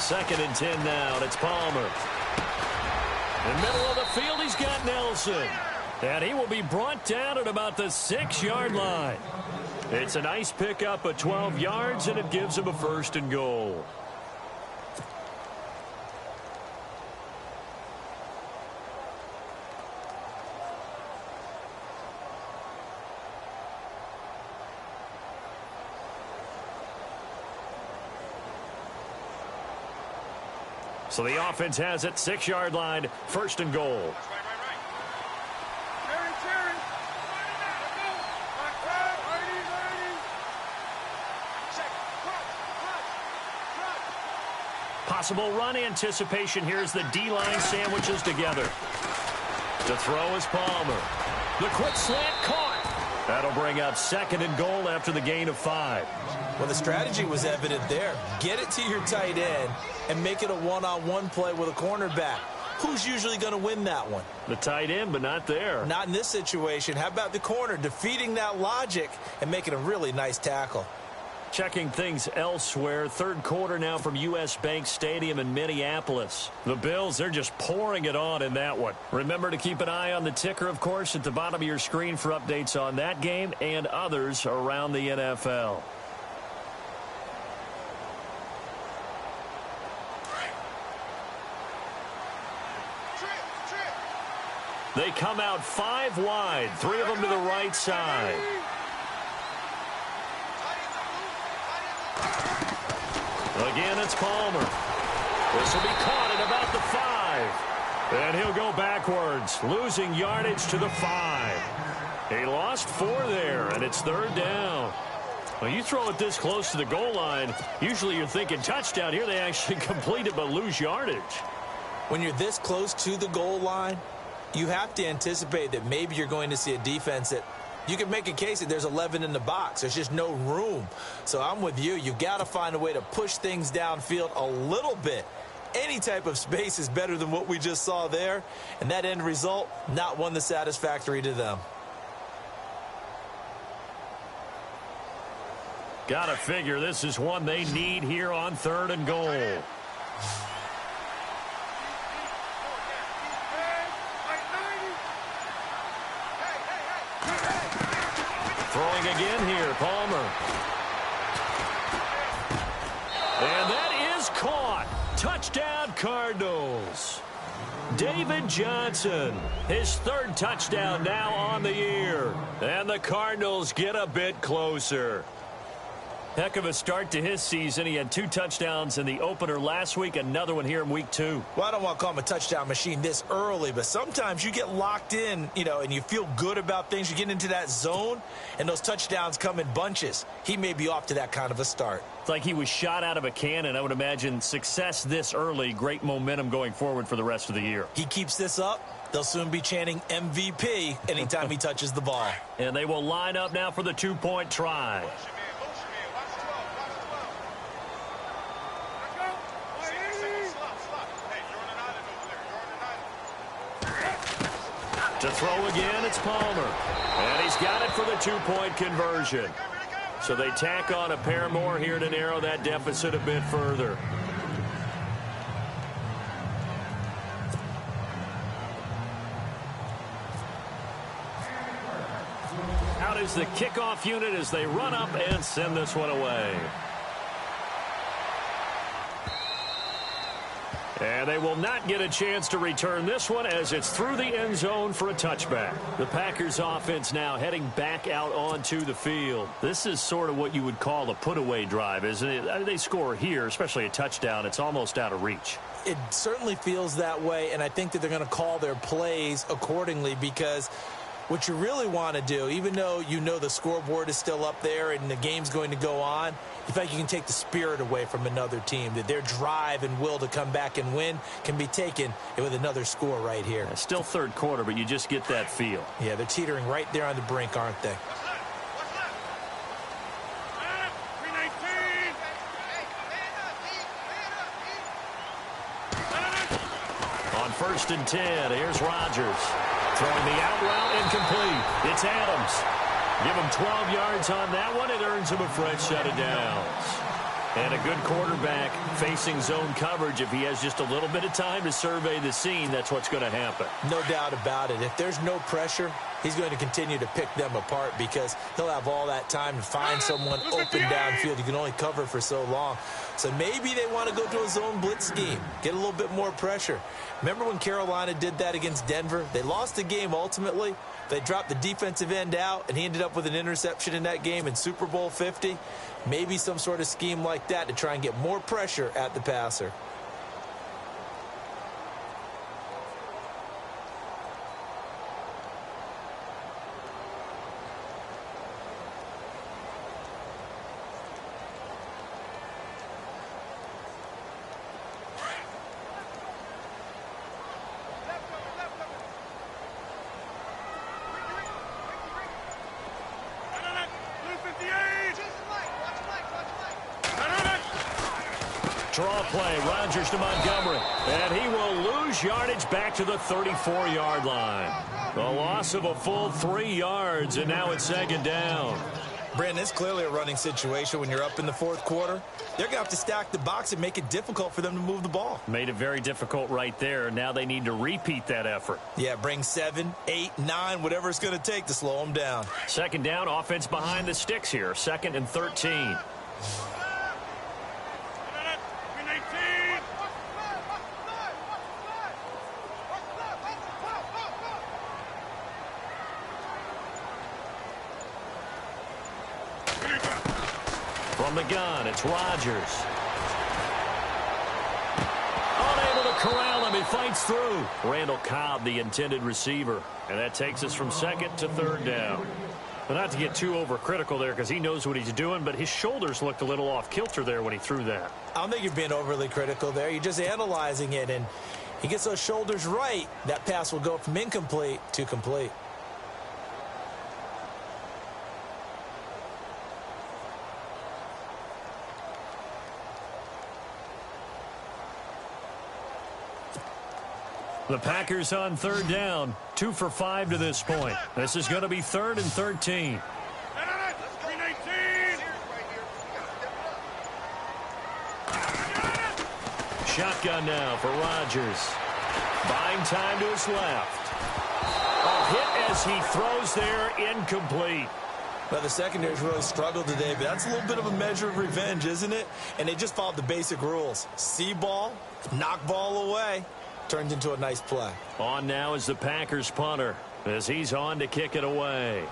Second and 10 now, and it's Palmer. In the middle of the field, he's got Nelson. And he will be brought down at about the 6-yard line. It's a nice pickup of 12 yards, and it gives him a 1st and goal. So the offense has it, 6-yard line, 1st and goal. Possible run anticipation here as the D-line sandwiches together. To throw is Palmer. The quick slant caught. That'll bring up 2nd and goal after the gain of 5. Well, the strategy was evident there. Get it to your tight end and make it a one-on-one play with a cornerback. Who's usually going to win that one? The tight end, but not there. Not in this situation. How about the corner defeating that logic and making a really nice tackle? Checking things elsewhere. 3rd quarter now from U.S. Bank Stadium in Minneapolis. The Bills, they're just pouring it on in that one. Remember to keep an eye on the ticker, of course, at the bottom of your screen for updates on that game and others around the NFL. They come out 5 wide, 3 of them to the right side. Again, it's Palmer. This will be caught at about the 5. And he'll go backwards, losing yardage to the 5. He lost 4 there, and it's 3rd down. Well, you throw it this close to the goal line, usually you're thinking touchdown. Here they actually complete it but lose yardage. When you're this close to the goal line, you have to anticipate that maybe you're going to see a defense that you can make a case that there's 11 in the box. There's just no room. So I'm with you. You've got to find a way to push things downfield a little bit. Any type of space is better than what we just saw there. And that end result, not one that's satisfactory to them. Got to figure this is one they need here on 3rd and goal. Throwing again here, Palmer. And that is caught. Touchdown, Cardinals. David Johnson, his 3rd touchdown now on the year. And the Cardinals get a bit closer. Heck of a start to his season. He had 2 touchdowns in the opener last week, another one here in week 2. Well, I don't want to call him a touchdown machine this early, but sometimes you get locked in, and you feel good about things. You get into that zone, and those touchdowns come in bunches. He may be off to that kind of a start. It's like he was shot out of a cannon. I would imagine success this early, great momentum going forward for the rest of the year. He keeps this up, they'll soon be chanting MVP anytime he touches the ball. And they will line up now for the 2-point try. To throw again, it's Palmer. And he's got it for the 2-point conversion. So they tack on a pair more here to narrow that deficit a bit further. Out is the kickoff unit as they run up and send this one away. And they will not get a chance to return this one as it's through the end zone for a touchback. The Packers offense now heading back out onto the field. This is sort of what you would call a put-away drive, isn't it? I mean, they score here, especially a touchdown. It's almost out of reach. It certainly feels that way, and I think that they're going to call their plays accordingly because what you really want to do, even though you know the scoreboard is still up there and the game's going to go on, you feel like you can take the spirit away from another team, that their drive and will to come back and win can be taken with another score right here. It's still 3rd quarter, but you just get that feel. Yeah, they're teetering right there on the brink, aren't they? On 1st and 10, here's Rodgers. Throwing the out route incomplete. It's Adams. Give him 12 yards on that one. It earns him a fresh set of downs. And a good quarterback facing zone coverage. If he has just a little bit of time to survey the scene, that's what's going to happen. No doubt about it. If there's no pressure, he's going to continue to pick them apart because he'll have all that time to find someone open downfield. You can only cover for so long. So maybe they want to go to a zone blitz scheme, get a little bit more pressure. Remember when Carolina did that against Denver? They lost the game ultimately. They dropped the defensive end out, and he ended up with an interception in that game in Super Bowl 50. Maybe some sort of scheme like that to try and get more pressure at the passer. Draw play. Rodgers to Montgomery. And he will lose yardage back to the 34-yard line. The loss of a full 3 yards, and now it's second down. Brandon, it's clearly a running situation when you're up in the fourth quarter. They're going to have to stack the box and make it difficult for them to move the ball. Made it very difficult right there. Now they need to repeat that effort. Yeah, bring 7, 8, 9, whatever it's going to take to slow them down. Second down, offense behind the sticks here. 2nd and 13. From the gun, it's Rodgers. Unable to corral him. He fights through. Randall Cobb, the intended receiver. And that takes us from 2nd to 3rd down. But not to get too overcritical there because he knows what he's doing, but his shoulders looked a little off kilter there when he threw that. I don't think you're being overly critical there. You're just analyzing it, and he gets those shoulders right. That pass will go from incomplete to complete. The Packers on 3rd down. 2 for 5 to this point. This is going to be 3rd and 13. Shotgun now for Rodgers. Buying time to his left. A hit as he throws there, incomplete. Well, the secondary's really struggled today, but that's a little bit of a measure of revenge, isn't it? And they just followed the basic rules. See ball, knock ball away. Turns into a nice play. On now is the Packers punter as he's on to kick it away.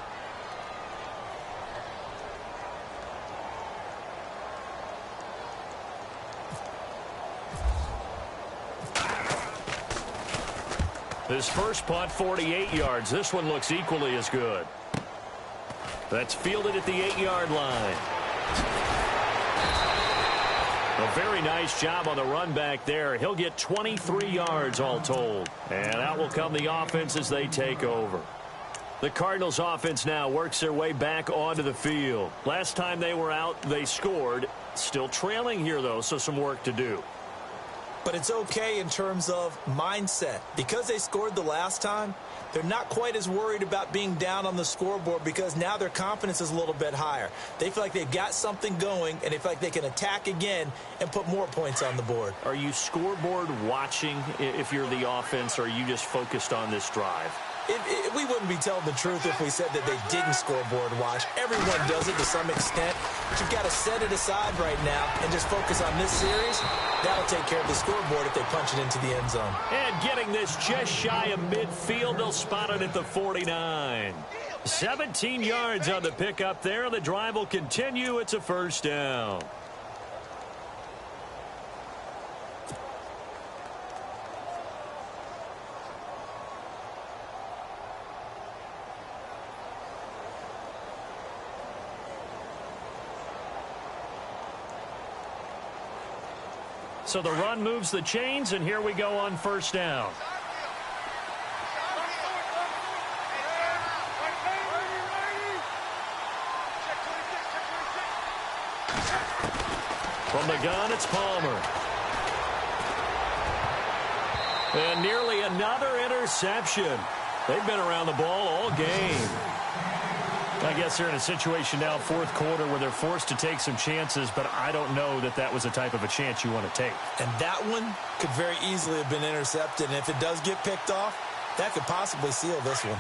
His first punt, 48 yards. This one looks equally as good. That's fielded at the 8-yard line. A very nice job on the run back there. He'll get 23 yards all told. And out will come the offense as they take over. The Cardinals offense now works their way back onto the field. Last time they were out, they scored. Still trailing here, though, so some work to do. But it's okay in terms of mindset. Because they scored the last time, they're not quite as worried about being down on the scoreboard because now their confidence is a little bit higher. They feel like they've got something going, and they feel like they can attack again and put more points on the board. Are you scoreboard watching if you're the offense, or are you just focused on this drive? We wouldn't be telling the truth if we said that they didn't scoreboard watch. Everyone does it to some extent. But you've got to set it aside right now and just focus on this series. That'll take care of the scoreboard if they punch it into the end zone. And getting this just shy of midfield, they'll spot it at the 49. 17 yards on the pickup there. The drive will continue. It's a first down. So the run moves the chains, and here we go on first down. From the gun, it's Palmer. And nearly another interception. They've been around the ball all game. I guess they're in a situation now, fourth quarter, where they're forced to take some chances, but I don't know that that was the type of a chance you want to take. And that one could very easily have been intercepted, and if it does get picked off, that could possibly seal this one.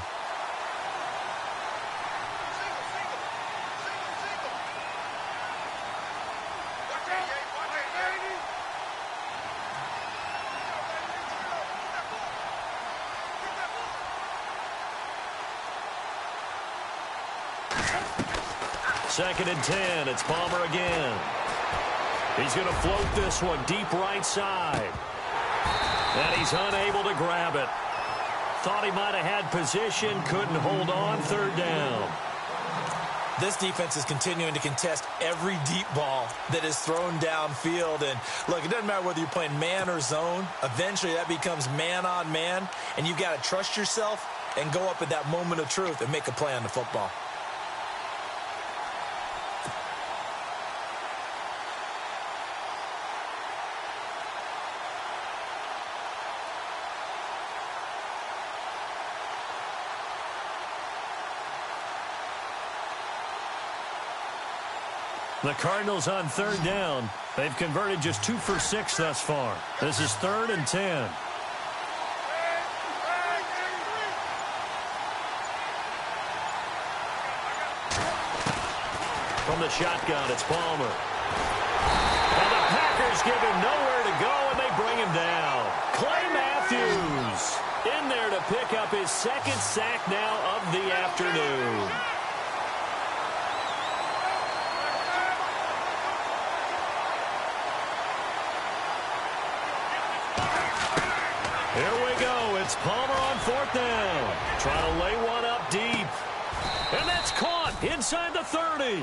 Second and 10. It's Palmer again. He's going to float this one deep right side. And he's unable to grab it. Thought he might have had position. Couldn't hold on. Third down. This defense is continuing to contest every deep ball that is thrown downfield. And, look, it doesn't matter whether you're playing man or zone. Eventually, that becomes man on man. And you've got to trust yourself and go up at that moment of truth and make a play on the football. The Cardinals on third down. They've converted just 2 for 6 thus far. This is 3rd and 10. From the shotgun, it's Palmer. And the Packers give him nowhere to go, and they bring him down. Clay Matthews in there to pick up his 2nd sack now of the afternoon. Here we go. It's Palmer on 4th down. Trying to lay one up deep. And that's caught inside the 30.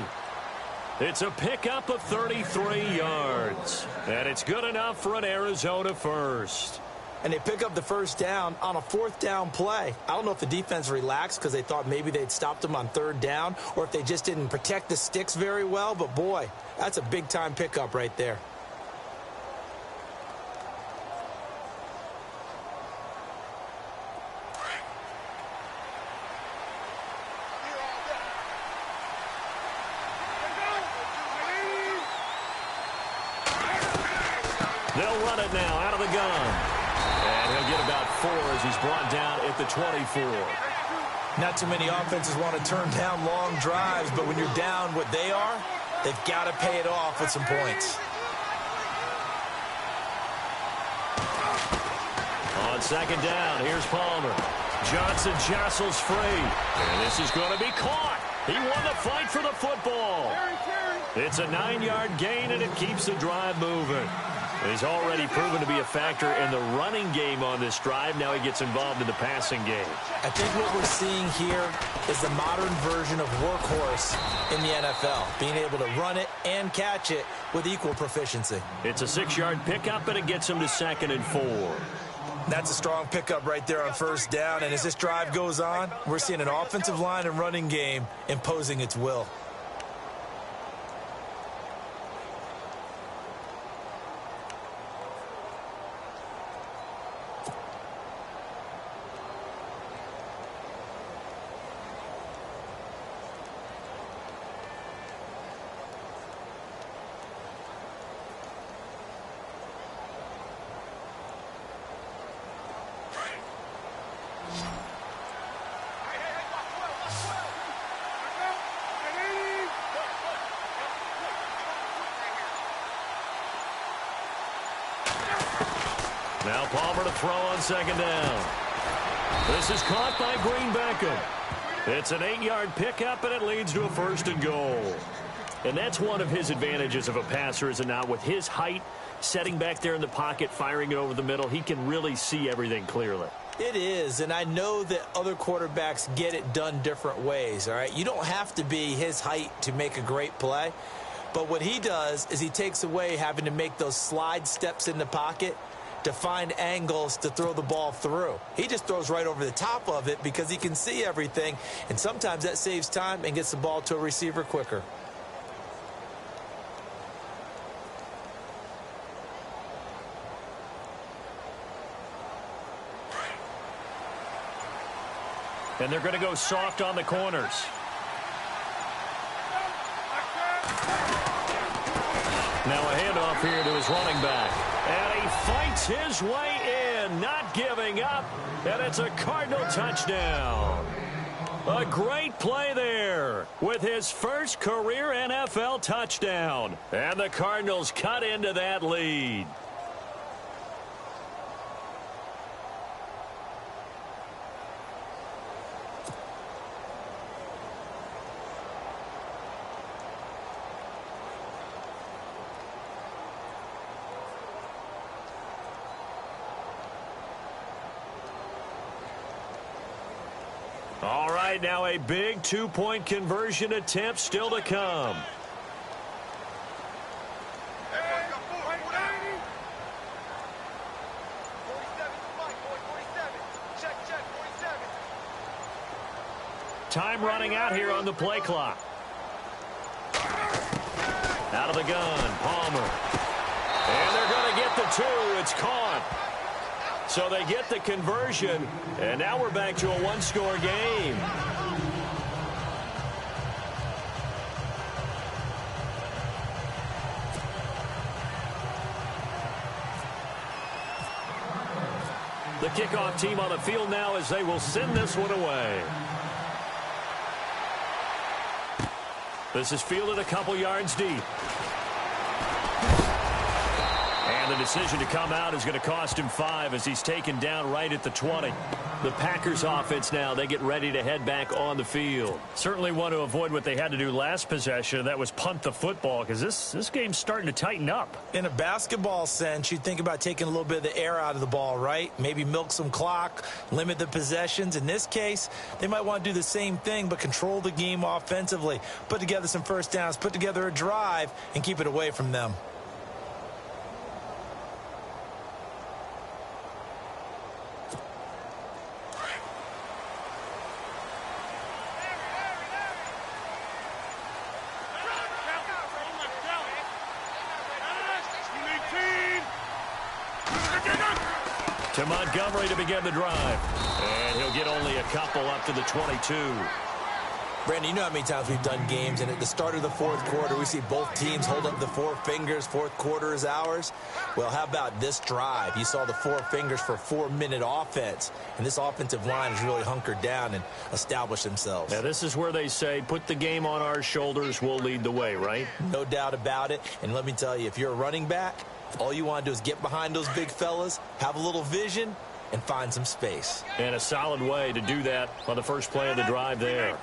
It's a pickup of 33 yards. And it's good enough for an Arizona first. And they pick up the first down on a 4th down play. I don't know if the defense relaxed because they thought maybe they'd stopped them on 3rd down or if they just didn't protect the sticks very well. But, boy, that's a big-time pickup right there. They'll run it now out of the gun. And he'll get about 4 as he's brought down at the 24. Not too many offenses want to turn down long drives, but when you're down what they are, they've got to pay it off with some points. On 2nd down, here's Palmer. Johnson jostles free. And this is going to be caught. He won the fight for the football. It's a 9-yard gain, and it keeps the drive moving. He's already proven to be a factor in the running game on this drive. Now he gets involved in the passing game. I think what we're seeing here is the modern version of workhorse in the NFL, being able to run it and catch it with equal proficiency. It's a 6-yard pickup, and it gets him to 2nd and 4. That's a strong pickup right there on 1st down, and as this drive goes on, we're seeing an offensive line and running game imposing its will. Now Palmer to throw on 2nd down. This is caught by Green Beckham. It's an 8-yard pickup, and it leads to a 1st and goal. And that's one of his advantages of a passer, is it not? With his height, setting back there in the pocket, firing it over the middle, he can really see everything clearly. It is, and I know that other quarterbacks get it done different ways, all right? You don't have to be his height to make a great play, but what he does is he takes away having to make those slide steps in the pocket to find angles to throw the ball through. He just throws right over the top of it because he can see everything, and sometimes that saves time and gets the ball to a receiver quicker. And they're going to go soft on the corners. Now a handoff here to his running back. And he fights his way in, not giving up. And it's a Cardinal touchdown. A great play there with his first career NFL touchdown. And the Cardinals cut into that lead. All right, now a big two-point conversion attempt still to come. Time running out here on the play clock. Out of the gun, Palmer. And they're going to get the 2. It's caught. So they get the conversion, and now we're back to a one-score game. kickoff team on the field now as they will send this one away. This is fielded a couple yards deep. And the decision to come out is going to cost him 5 as he's taken down right at the 20. The Packers offense now, they get ready to head back on the field. Certainly want to avoid what they had to do last possession, that was punt the football, because this game's starting to tighten up. In a basketball sense, you think about taking a little bit of the air out of the ball, right? Maybe milk some clock, limit the possessions. In this case, they might want to do the same thing, but control the game offensively. Put together some first downs, put together a drive, and keep it away from them. To Montgomery to begin the drive. And he'll get only a couple up to the 22. Brandon, you know how many times we've done games, and at the start of the fourth quarter, we see both teams hold up the 4 fingers, fourth quarter is ours. Well, how about this drive? You saw the 4 fingers for 4-minute offense, and this offensive line has really hunkered down and established themselves. Now, this is where they say, put the game on our shoulders, we'll lead the way, right? No doubt about it, and let me tell you, if you're a running back, all you want to do is get behind those big fellas, have a little vision, and find some space. And a solid way to do that on the first play of the drive there.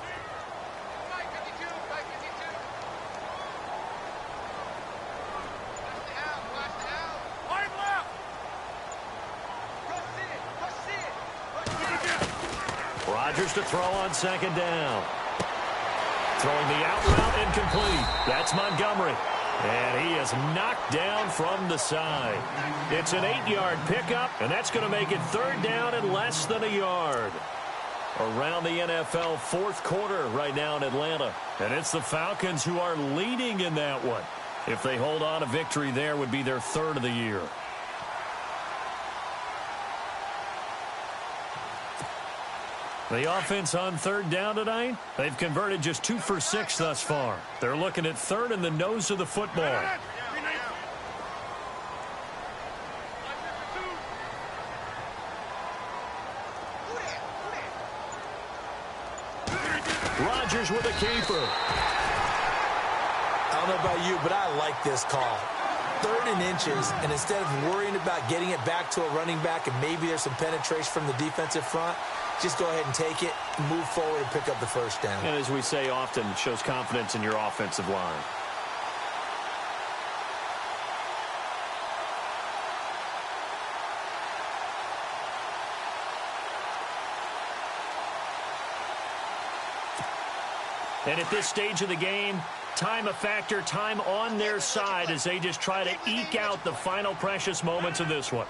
Rodgers to throw on second down. Throwing the out route incomplete. That's Montgomery. And he is knocked down from the side. It's an 8-yard pickup, and that's going to make it third down and less than a yard. Around the NFL fourth quarter right now in Atlanta. And it's the Falcons who are leading in that one. If they hold on, a victory there would be their 3rd of the year. The offense on third down tonight, they've converted just 2 for 6 thus far. They're looking at third in the nose of the football. Rodgers with a keeper. I don't know about you, but I like this call. 3rd and inches, and instead of worrying about getting it back to a running back and maybe there's some penetration from the defensive front, just go ahead and take it, move forward, and pick up the first down. And as we say often, it shows confidence in your offensive line. And at this stage of the game, time a factor, time on their side as they just try to eke out the final precious moments of this one.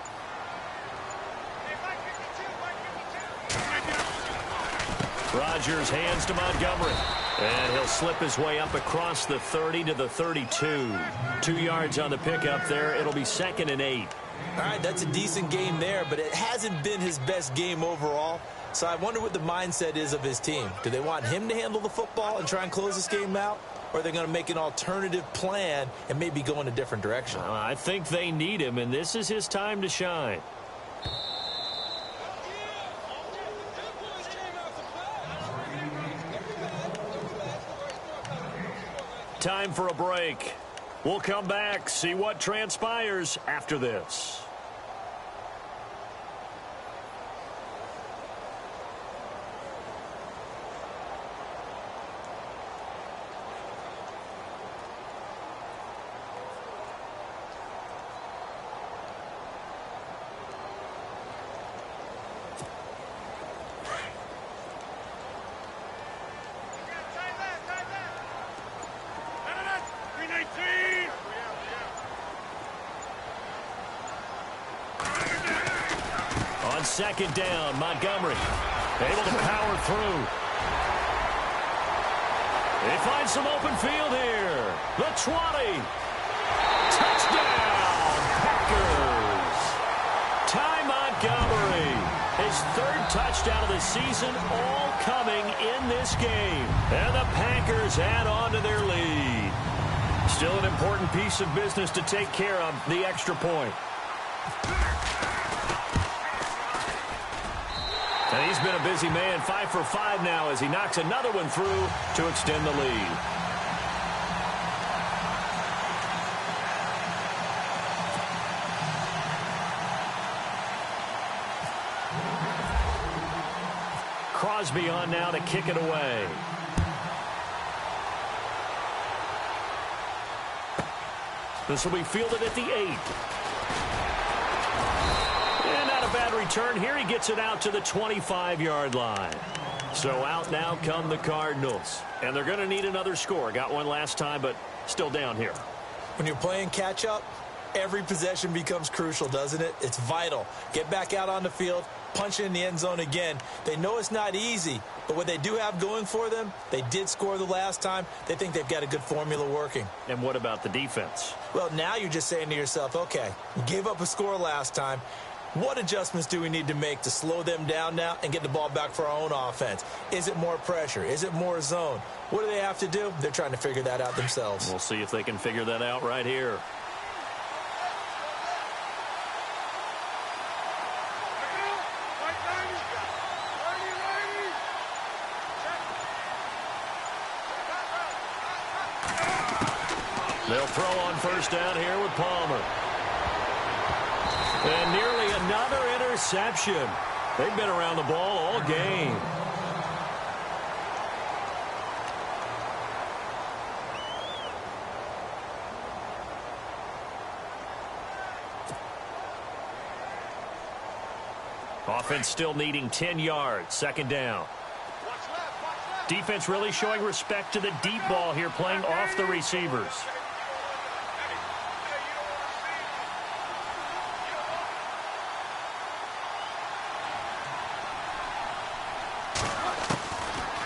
Rodgers hands to Montgomery. And he'll slip his way up across the 30 to the 32. 2 yards on the pickup there. It'll be 2nd and 8. All right, that's a decent game there, but it hasn't been his best game overall. So I wonder what the mindset is of his team. Do they want him to handle the football and try and close this game out? Or are they going to make an alternative plan and maybe go in a different direction? I think they need him, and this is his time to shine. Time for a break. We'll come back, see what transpires after this. On second down, Montgomery able to power through. They find some open field here. The 20. Touchdown, Packers. Ty Montgomery, his 3rd touchdown of the season, all coming in this game. And the Packers add on to their lead. Still an important piece of business to take care of, the extra point. And he's been a busy man, 5 for 5 now as he knocks another one through to extend the lead. Crosby on now to kick it away. This will be fielded at the 8. And not a bad return here. He gets it out to the 25-yard line. So out now come the Cardinals. And they're going to need another score. Got one last time, but still down here. When you're playing catch-up, every possession becomes crucial, doesn't it? It's vital. Get back out on the field, punch it in the end zone again. They know it's not easy, but what they do have going for them, they did score the last time. They think they've got a good formula working. And what about the defense? Well, now you're just saying to yourself, okay, we gave up a score last time. What adjustments do we need to make to slow them down now and get the ball back for our own offense? Is it more pressure? Is it more zone? What do they have to do? They're trying to figure that out themselves. We'll see if they can figure that out right here. They'll throw on first down here with Palmer. And nearly another interception. They've been around the ball all game. Offense still needing 10 yards. Second down. Defense really showing respect to the deep ball here, playing off the receivers.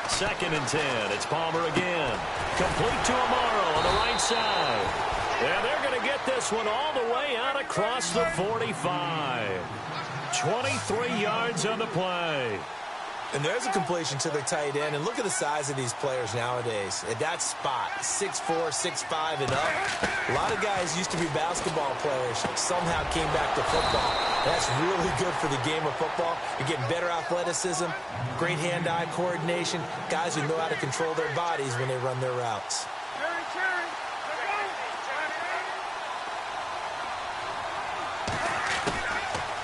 Second and 10. It's Palmer again. Complete to Amaro on the right side. And they're going to get this one all the way out across the 45. 23 yards on the play. And there's a completion to the tight end. And look at the size of these players nowadays. At that spot, 6'4", 6'5", and up. A lot of guys used to be basketball players. Somehow came back to football. That's really good for the game of football. You're getting better athleticism, great hand-eye coordination, guys who know how to control their bodies when they run their routes.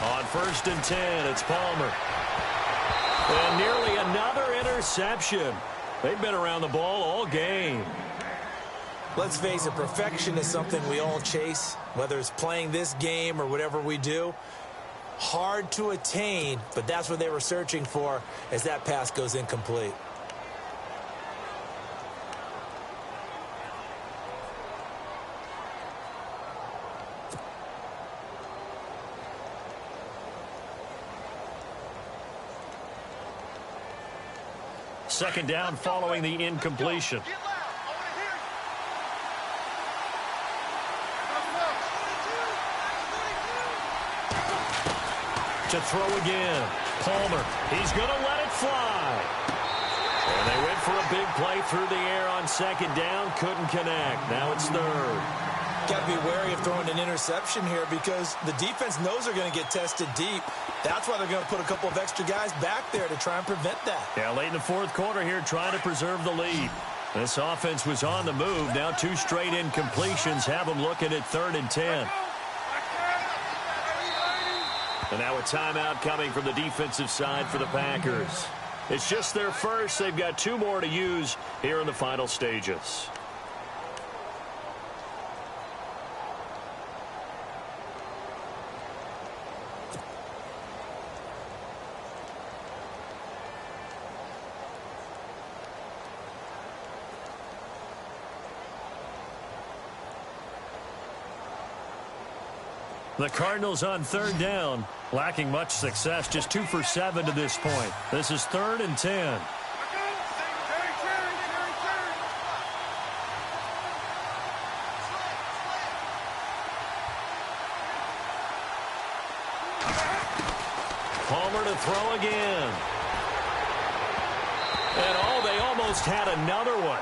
On first and 10, it's Palmer. And nearly another interception. They've been around the ball all game. Let's face it, perfection is something we all chase, whether it's playing this game or whatever we do. Hard to attain, but that's what they were searching for as that pass goes incomplete. Second down following the incompletion. To throw again. Palmer. He's going to let it fly. And they went for a big play through the air on second down. Couldn't connect. Now it's third. Got to be wary of throwing an interception here because the defense knows they're going to get tested deep. That's why they're going to put a couple of extra guys back there to try and prevent that. Yeah, late in the fourth quarter here trying to preserve the lead. This offense was on the move. Now two straight incompletions have them looking at 3rd and 10. And now a timeout coming from the defensive side for the Packers. It's just their first. They've got 2 more to use here in the final stages. The Cardinals on 3rd down, lacking much success, just 2 for 7 to this point. This is 3rd and 10. Palmer to throw again. And they almost had another one.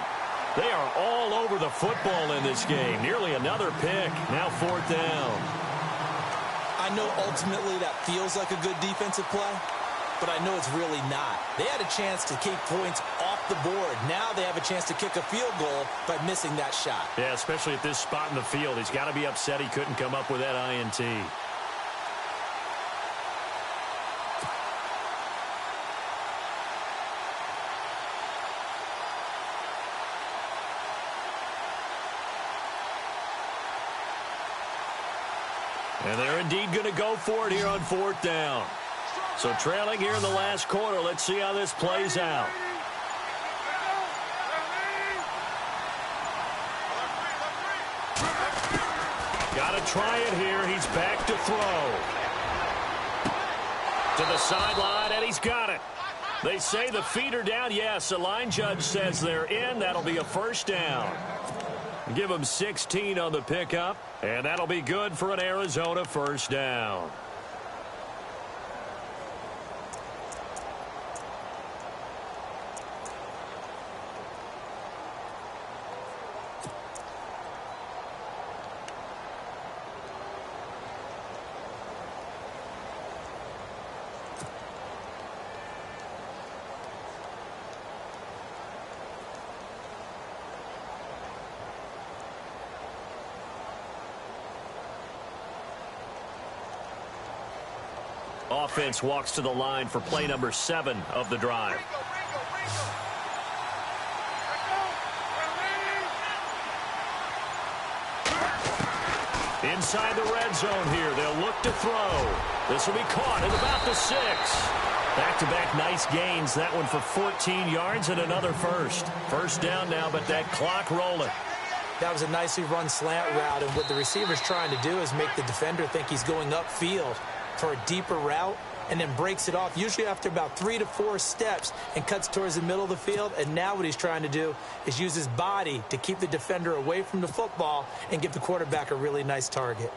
They are all over the football in this game. Nearly another pick. Now 4th down. I know ultimately that feels like a good defensive play, but I know it's really not. They had a chance to keep points off the board. Now they have a chance to kick a field goal by missing that shot. Yeah, especially at this spot in the field. He's got to be upset he couldn't come up with that INT. And they're indeed going to go for it here on 4th down. So trailing here in the last quarter. Let's see how this plays out. Got to try it here. He's back to throw. To the sideline, and he's got it. They say the feet are down. Yes, the line judge says they're in. That'll be a 1st down. Give him 16 on the pickup, and that'll be good for an Arizona 1st down. Offense walks to the line for play number 7 of the drive. Inside the red zone here. They'll look to throw. This will be caught at about the 6. Back-to-back nice gains. That one for 14 yards and another 1st. 1st down now, but that clock rolling. That was a nicely run slant route, and what the receiver's trying to do is make the defender think he's going upfield for a deeper route, and then breaks it off, usually after about 3 to 4 steps, and cuts towards the middle of the field. And now what he's trying to do is use his body to keep the defender away from the football and give the quarterback a really nice target.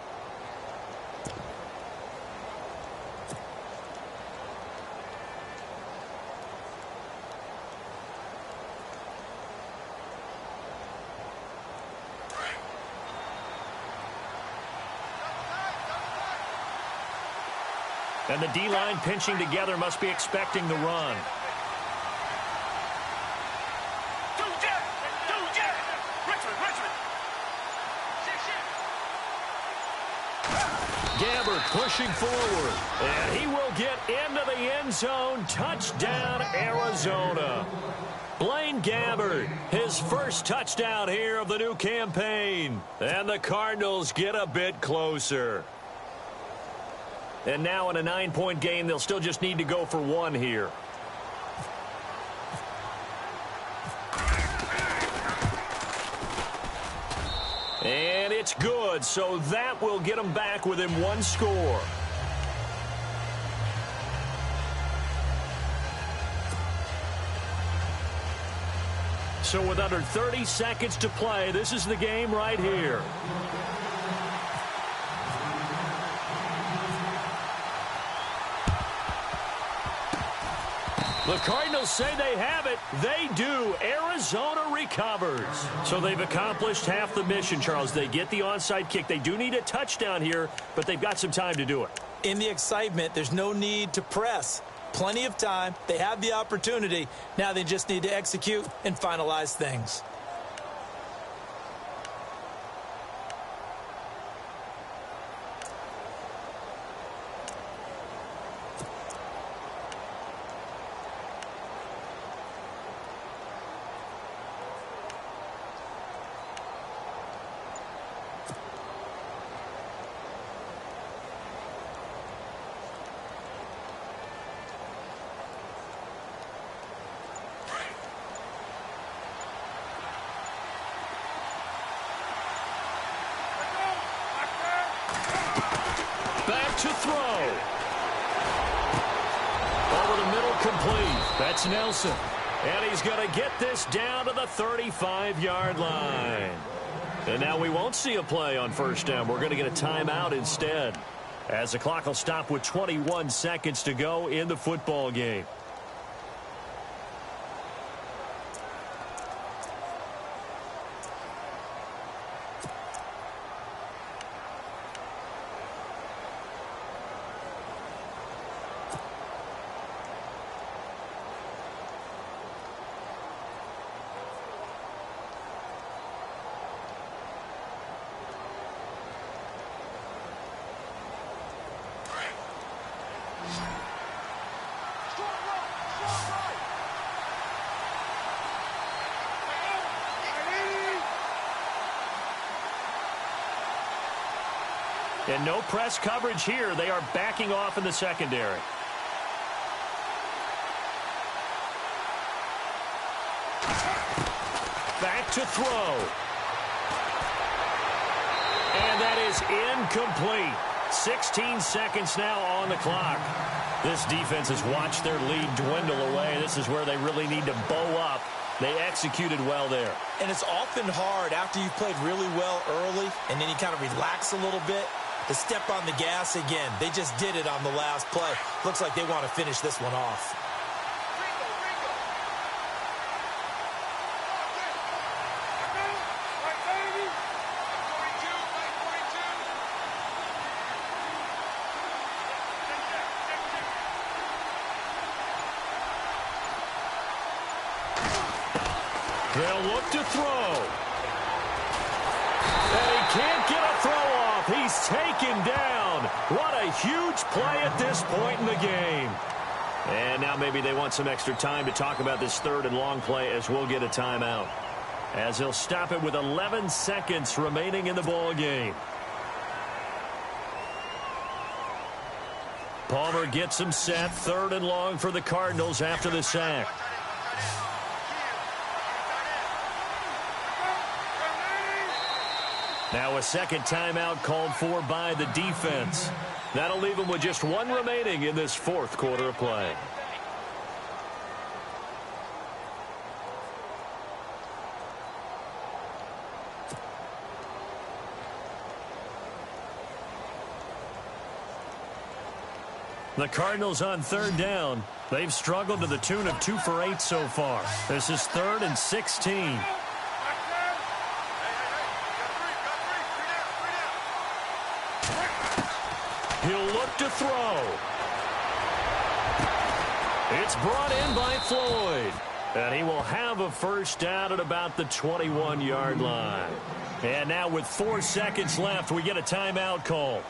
And the D-line pinching together, must be expecting the run. Gabbert pushing forward, and he will get into the end zone. Touchdown, Arizona. Blaine Gabbert, his 1st touchdown here of the new campaign. And the Cardinals get a bit closer. And now in a 9-point game, they'll still just need to go for 1 here. And it's good, so that will get them back within 1 score. So with under 30 seconds to play, this is the game right here. The Cardinals say they have it. They do. Arizona recovers. So they've accomplished half the mission, Charles. They get the onside kick. They do need a touchdown here, but they've got some time to do it. In the excitement, there's no need to press. Plenty of time. They have the opportunity. Now they just need to execute and finalize things. To throw. Over the middle, complete. That's Nelson. And he's going to get this down to the 35-yard line. And now we won't see a play on 1st down. We're going to get a timeout instead, as the clock will stop with 21 seconds to go in the football game. And no press coverage here. They are backing off in the secondary. Back to throw. And that is incomplete. 16 seconds now on the clock. This defense has watched their lead dwindle away. This is where they really need to bow up. They executed well there. And it's often hard after you've played really well early and then you kind of relax a little bit to step on the gas again. They just did it on the last play. Looks like they want to finish this one off. They'll look to throw. And he can't get a throw off. He's taken down. What a huge play at this point in the game. And now maybe they want some extra time to talk about this third and long play as we'll get a timeout. As he'll stop it with 11 seconds remaining in the ball game. Palmer gets him set. Third and long for the Cardinals after the sack. Now a second timeout called for by the defense. That'll leave them with just one remaining in this fourth quarter of play. The Cardinals on third down. They've struggled to the tune of 2 for 8 so far. This is 3rd and 16. He'll look to throw. It's brought in by Floyd. And he will have a first down at about the 21-yard line. And now with 4 seconds left, we get a timeout call.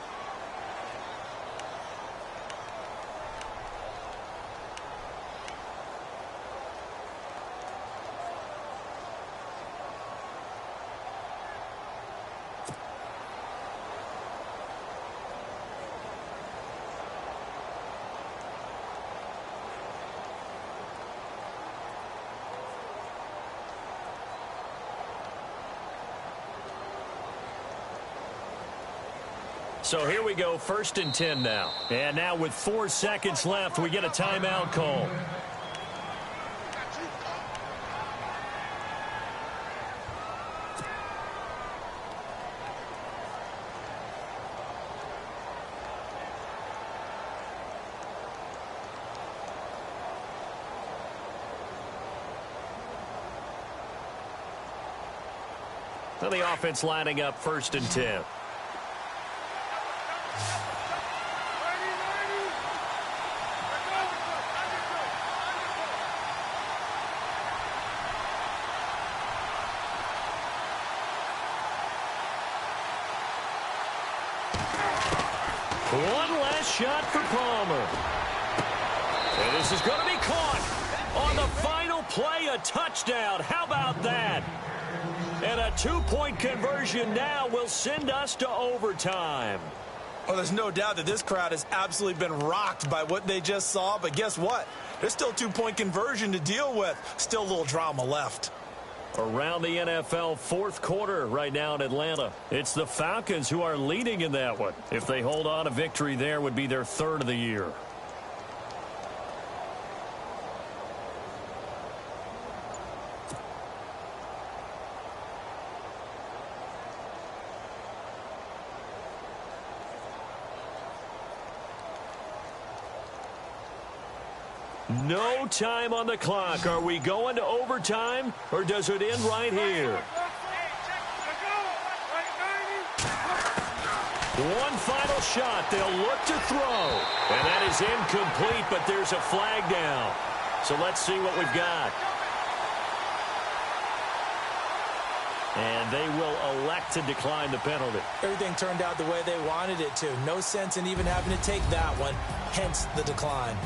So here we go, 1st and 10 now. And now with 4 seconds left, we get a timeout call. So the offense lining up 1st and 10. One last shot for Palmer. And this is going to be caught. On the final play, a touchdown. How about that? And a 2-point conversion now will send us to overtime. Well, there's no doubt that this crowd has absolutely been rocked by what they just saw. But guess what? There's still 2-point conversion to deal with. Still a little drama left. Around the NFL, 4th quarter right now in Atlanta. It's the Falcons who are leading in that one. If they hold on, a victory there would be their 3rd of the year. No time on the clock. Are we going to overtime, or does it end right here? One final shot. They'll look to throw. And that is incomplete, but there's a flag down. So let's see what we've got. And they will elect to decline the penalty. Everything turned out the way they wanted it to. No sense in even having to take that one, hence the decline.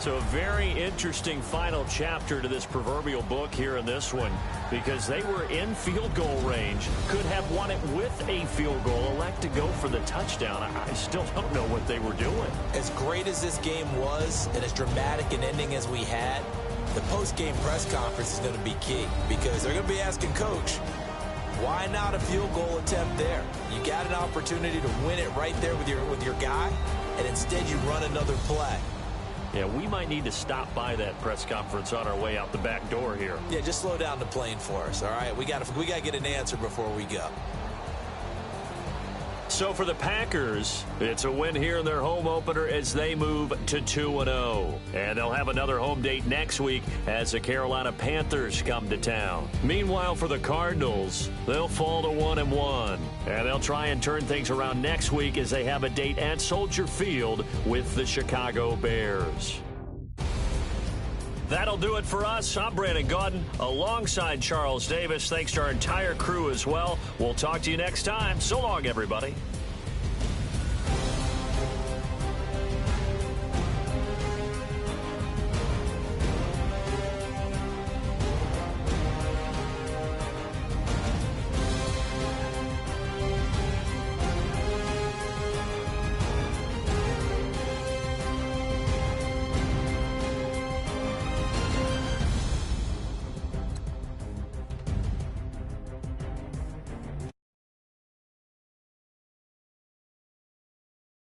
So a very interesting final chapter to this proverbial book here in this one, because they were in field goal range, could have won it with a field goal, elect to go for the touchdown. I still don't know what they were doing. As great as this game was and as dramatic an ending as we had, the post-game press conference is going to be key, because they're going to be asking Coach, why not a field goal attempt there? You got an opportunity to win it right there with your guy, and instead you run another play. Yeah, we might need to stop by that press conference on our way out the back door here. Yeah, just slow down the plane for us, all right? We got to get an answer before we go. So for the Packers, it's a win here in their home opener as they move to 2-0. And they'll have another home date next week as the Carolina Panthers come to town. Meanwhile, for the Cardinals, they'll fall to 1-1. And they'll try and turn things around next week as they have a date at Soldier Field with the Chicago Bears. That'll do it for us. I'm Brandon Gaudin alongside Charles Davis. Thanks to our entire crew as well. We'll talk to you next time. So long, everybody.